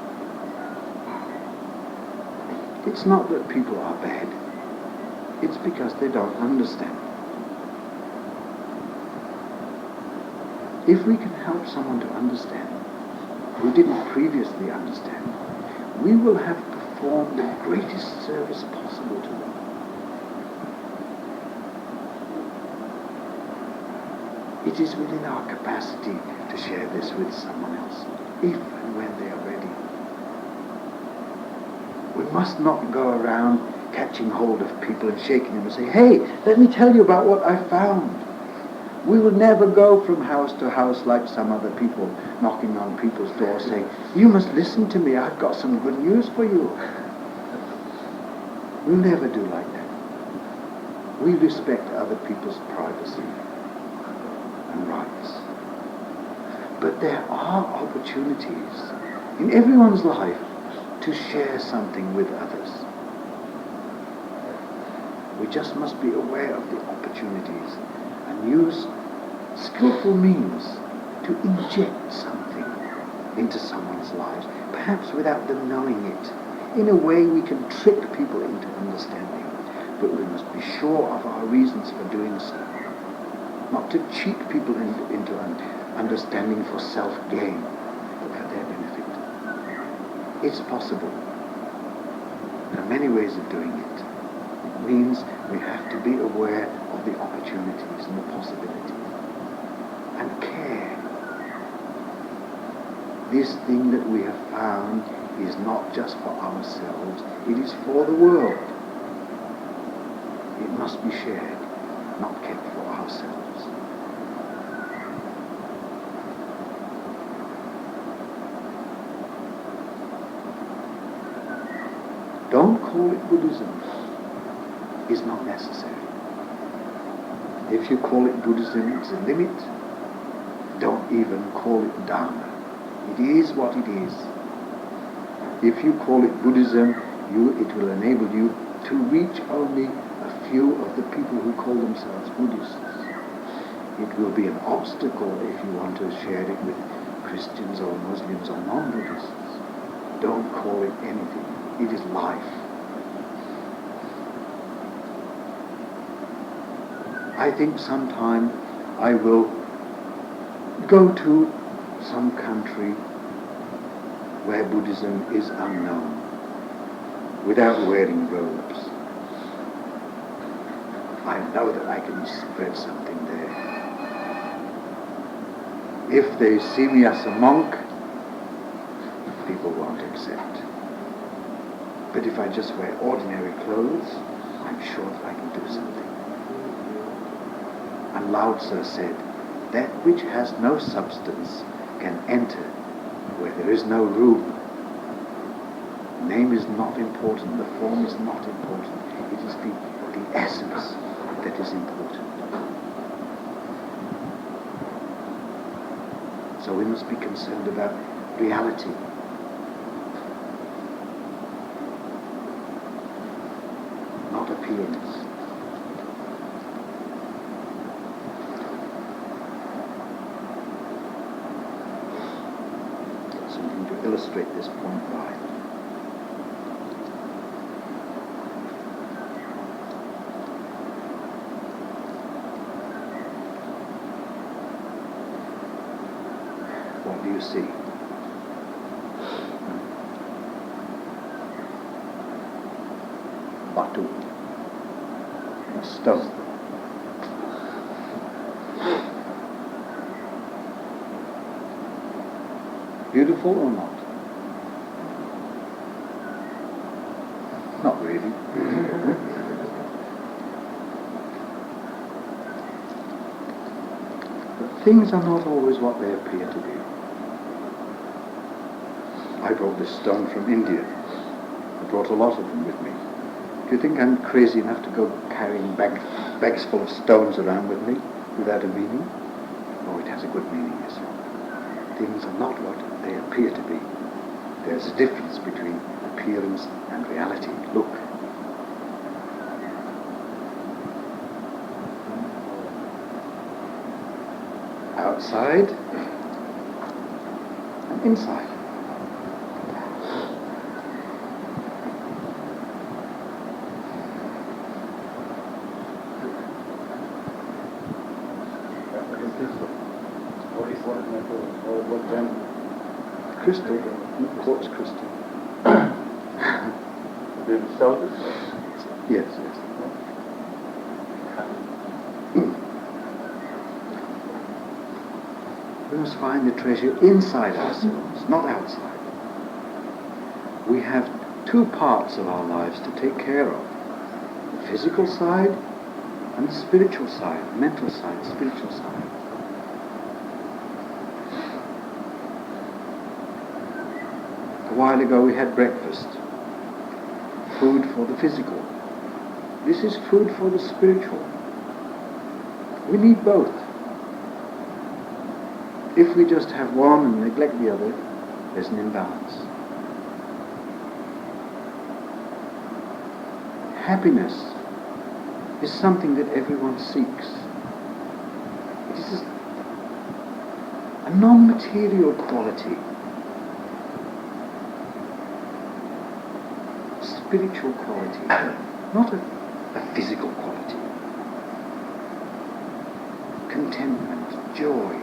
Speaker 2: It's not that people are bad. It's because they don't understand. If we can help someone to understand who didn't previously understand, we will have performed the greatest service possible to them. It is within our capacity to share this with someone else, if and when they are ready. We must not go around catching hold of people and shaking them and say, hey, let me tell you about what I found. We will never go from house to house like some other people, knocking on people's doors saying, you must listen to me, I've got some good news for you. We'll never do like that. We respect other people's privacy and rights. But there are opportunities in everyone's life to share something with others. We just must be aware of the opportunities and use skillful means to inject something into someone's lives, perhaps without them knowing it. In a way we can trick people into understanding, but we must be sure of our reasons for doing so. Not to cheat people into understanding for self-gain, but for their benefit. It's possible. There are many ways of doing it. It means we have to be aware of the opportunities and the possibilities and care. This thing that we have found is not just for ourselves, it is for the world. It must be shared, not kept for ourselves. Don't call it Buddhism. Is not necessary. If you call it Buddhism, it's a limit. Don't even call it Dhamma. It is what it is. If you call it Buddhism, it will enable you to reach only a few of the people who call themselves Buddhists. It will be an obstacle if you want to share it with Christians or Muslims or non-Buddhists. Don't call it anything. It is life. I think sometime I will go to some country where Buddhism is unknown, without wearing robes. I know that I can spread something there. If they see me as a monk, people won't accept. But if I just wear ordinary clothes, I'm sure that I can do something. And Lao Tzu said, that which has no substance can enter where there is no room. Name is not important, the form is not important. It is the essence that is important. So we must be concerned about reality. Not appearance. illustrate this point by. What do you see? Batu, a stone. Beautiful or not? Not really. But things are not always what they appear to be. I brought this stone from India. I brought a lot of them with me. Do you think I'm crazy enough to go carrying bags full of stones around with me without a meaning? Oh, it has a good meaning, yes. Things are not what they appear to be. There's a difference between appearance and reality. Look. Outside and inside. Crystal, quartz crystal.
Speaker 3: Do you sell this?
Speaker 2: Yes. We must find the treasure inside ourselves, not outside. We have two parts of our lives to take care of. The physical side and the spiritual side, mental side, spiritual side. A while ago we had breakfast. Food for the physical. This is food for the spiritual. We need both. If we just have one and neglect the other, there's an imbalance. Happiness is something that everyone seeks. It is a non-material quality. Spiritual quality, not a physical quality. Contentment, joy,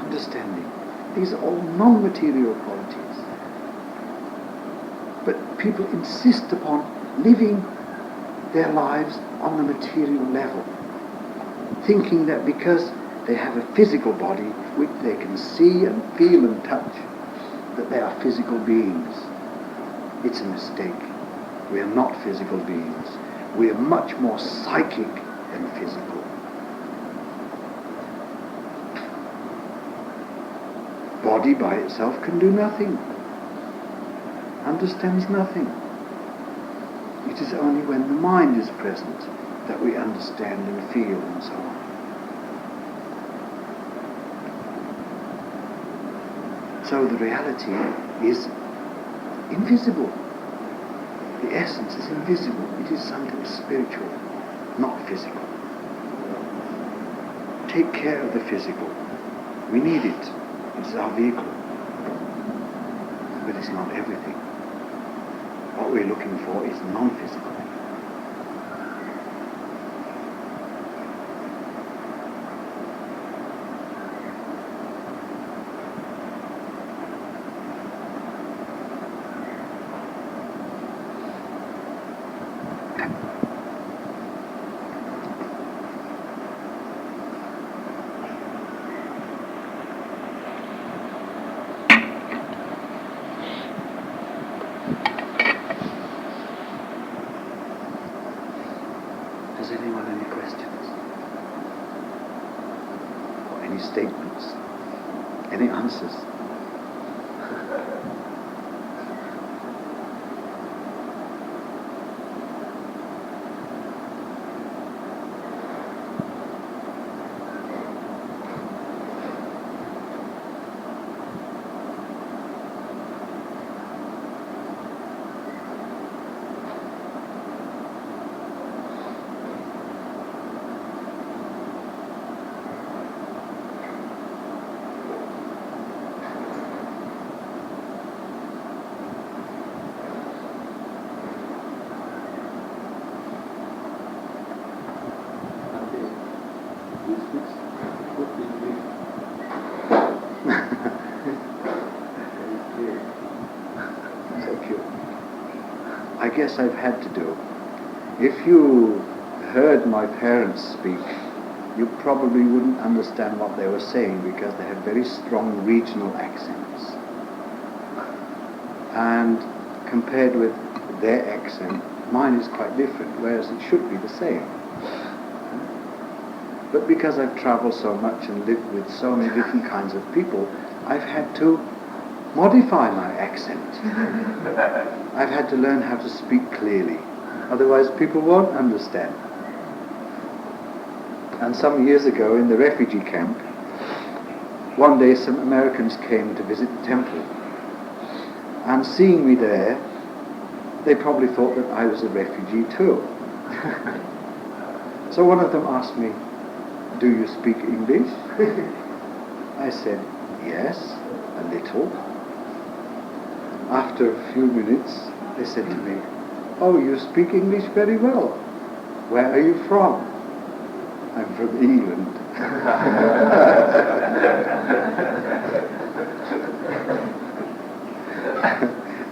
Speaker 2: understanding. These are all non-material qualities. But people insist upon living their lives on the material level, thinking that because they have a physical body which they can see and feel and touch, that they are physical beings. It's a mistake. We are not physical beings. We are much more psychic than physical. Body by itself can do nothing, understands nothing. It is only when the mind is present that we understand and feel and so on. So the reality is invisible. The essence is invisible. It is something spiritual, not physical. Take care of the physical. We need it. It's our vehicle. But it's not everything. What we're looking for is non-physical. Does anyone have any questions? Or any statements? Any answers? I guess I've had to do. If you heard my parents speak, you probably wouldn't understand what they were saying because they had very strong regional accents. And compared with their accent, mine is quite different, whereas it should be the same. But because I've traveled so much and lived with so many different kinds of people, I've had to modify my accent. I've had to learn how to speak clearly, otherwise people won't understand. And some years ago in the refugee camp, one day some Americans came to visit the temple, and seeing me there, they probably thought that I was a refugee too. So one of them asked me, "Do you speak English?" I said, "Yes, a little." After a few minutes, they said to me, "Oh, you speak English very well. Where are you from?" "I'm from England."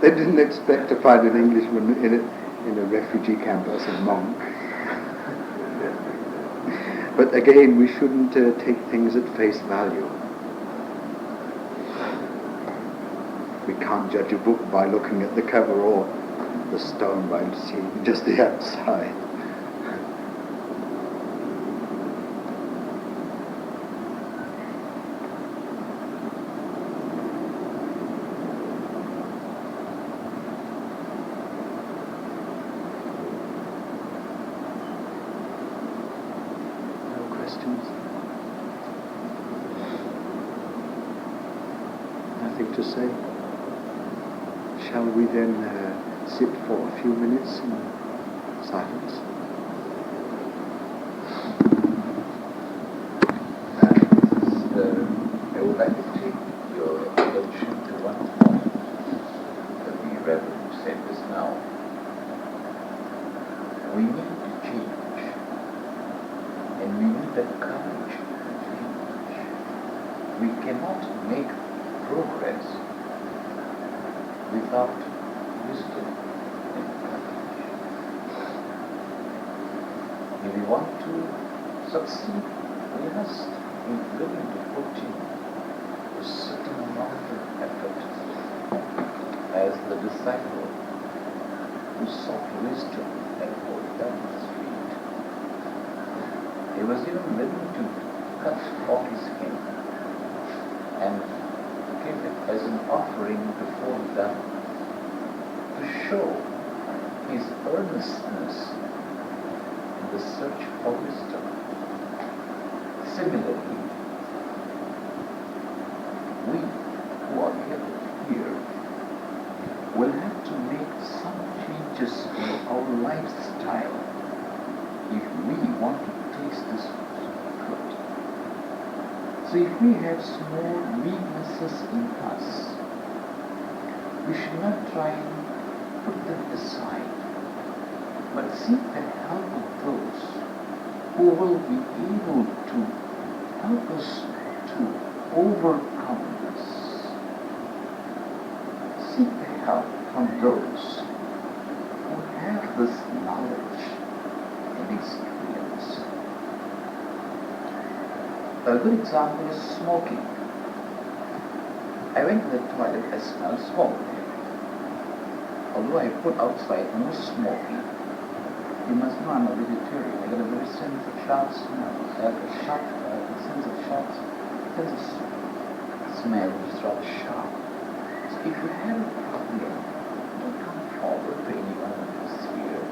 Speaker 2: They didn't expect to find an Englishman in a refugee camp as a monk. But again, we shouldn't take things at face value. We can't judge a book by looking at the cover or the stone by seeing just the outside. No questions? Nothing to say? Shall we then sit for a few minutes in silence?
Speaker 3: I would like to take your attention to one point that the Reverend said just now. We need to change, and we need the courage to change. We cannot make progress without wisdom and courage. If we want to succeed, we must be willing to put in a certain amount of effort, as the disciple who sought wisdom at Dhamma's feet. He was even willing to cut off his skin and give it as an offering before the Dhamma to show his earnestness in the search for wisdom. Similarly, we who are gathered here will have to make some changes in our lifestyle if we want to taste this fruit. So if we have small weaknesses in us, we should not try and put them aside, but seek the help of those who will be able to help us to overcome this. Seek the help from those who have this knowledge and experience. A good example is smoking. I went to the toilet, I smelled smoke. Although I put outside no smoking, you must know I'm a vegetarian. I get a very sense of sharp smell. I have a sense of smell which is rather sharp. So if you have a problem, don't come forward to anyone who is here,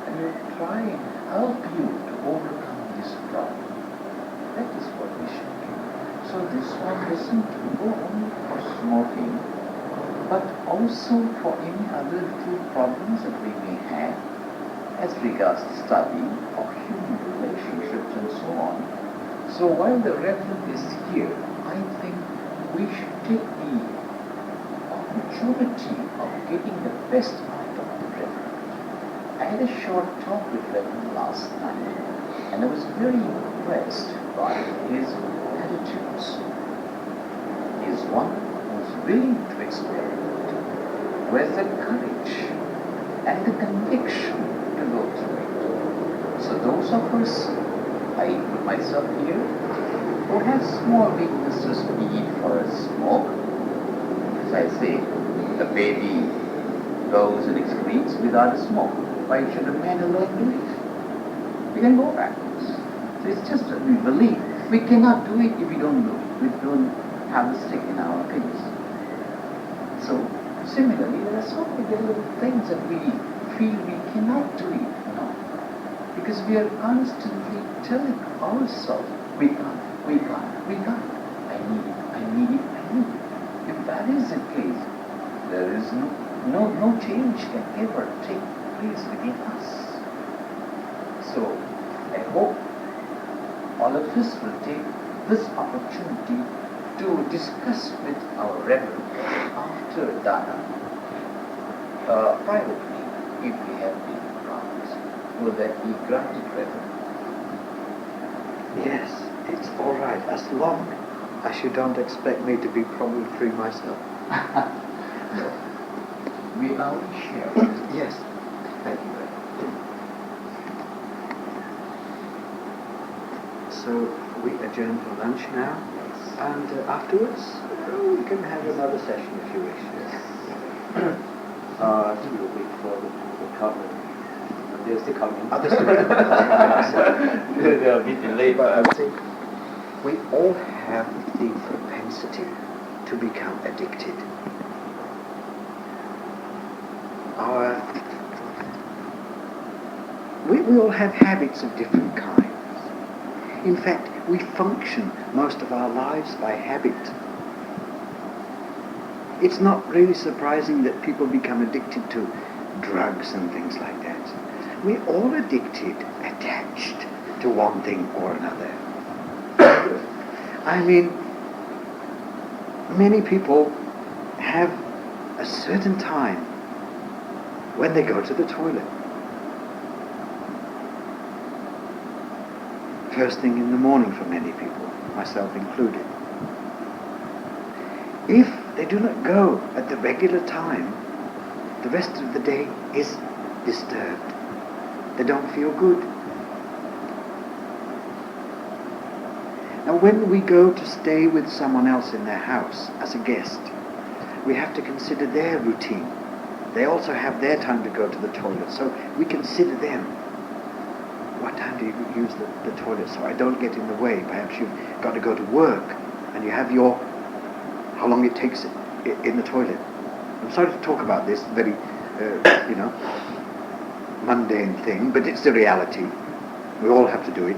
Speaker 3: and we'll try and help you to overcome this problem. That is what we should do. So this one isn't to go only for smoking, but also for any other little problems that we may have as regards study or human relationships and so on. So while the Reverend is here, I think we should take the opportunity of getting the best out of the Reverend. I had a short talk with Reverend last night, and I was very impressed by his attitudes. He is one who is willing to experiment, who has the courage and the the conviction to go through it. So those of us, I put myself here, who has more weakness to speed for a smoke, as I say, a baby goes and excretes without a smoke. Why should a man alone do it? We can go backwards. So it's just that we believe. We cannot do it if we don't do it. We don't have the stick in our fingers. So similarly, there are so many little things that we feel we cannot do it. No. Because we are constantly telling ourselves, we can't, we can't, we can't. I need it, I need it, I need it. If that is the case, there is no change can ever take place within us. So I hope all of us will take this opportunity to discuss with our Reverend after Dhamma, privately, if we have been promised. Will that be granted, Reverend?
Speaker 2: Yes, it's all right, as long as you don't expect me to be problem-free myself.
Speaker 3: No. We now share.
Speaker 2: Yes.
Speaker 3: Thank you, Reverend.
Speaker 2: So we adjourn for lunch now, and afterwards we can have another session if you wish.
Speaker 4: We'll wait for the coming. They're still coming.
Speaker 2: Others to come.
Speaker 4: They're a bit delayed,
Speaker 2: But
Speaker 4: but
Speaker 2: I think we all have the propensity to become addicted. We all have habits of different kinds. In fact, we function most of our lives by habit. It's not really surprising that people become addicted to drugs and things like that. We're all addicted, attached to one thing or another. I mean, many people have a certain time when they go to the toilet. First thing in the morning for many people, myself included. If they do not go at the regular time, the rest of the day is disturbed. They don't feel good. Now when we go to stay with someone else in their house as a guest, we have to consider their routine. They also have their time to go to the toilet, so we consider them. What time do you use the toilet so I don't get in the way? Perhaps you've got to go to work and you have how long it takes in the toilet. I'm sorry to talk about this very, mundane thing, but it's the reality. We all have to do it.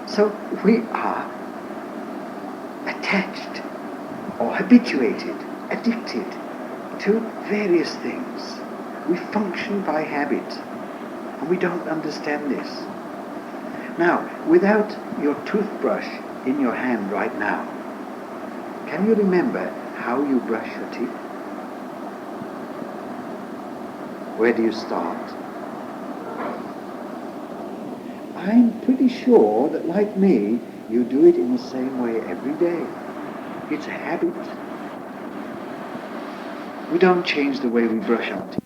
Speaker 2: So we are attached or habituated, addicted to various things. We function by habit. And we don't understand this. Now, without your toothbrush in your hand right now, can you remember how you brush your teeth? Where do you start? I'm pretty sure that, like me, you do it in the same way every day. It's a habit. We don't change the way we brush our teeth.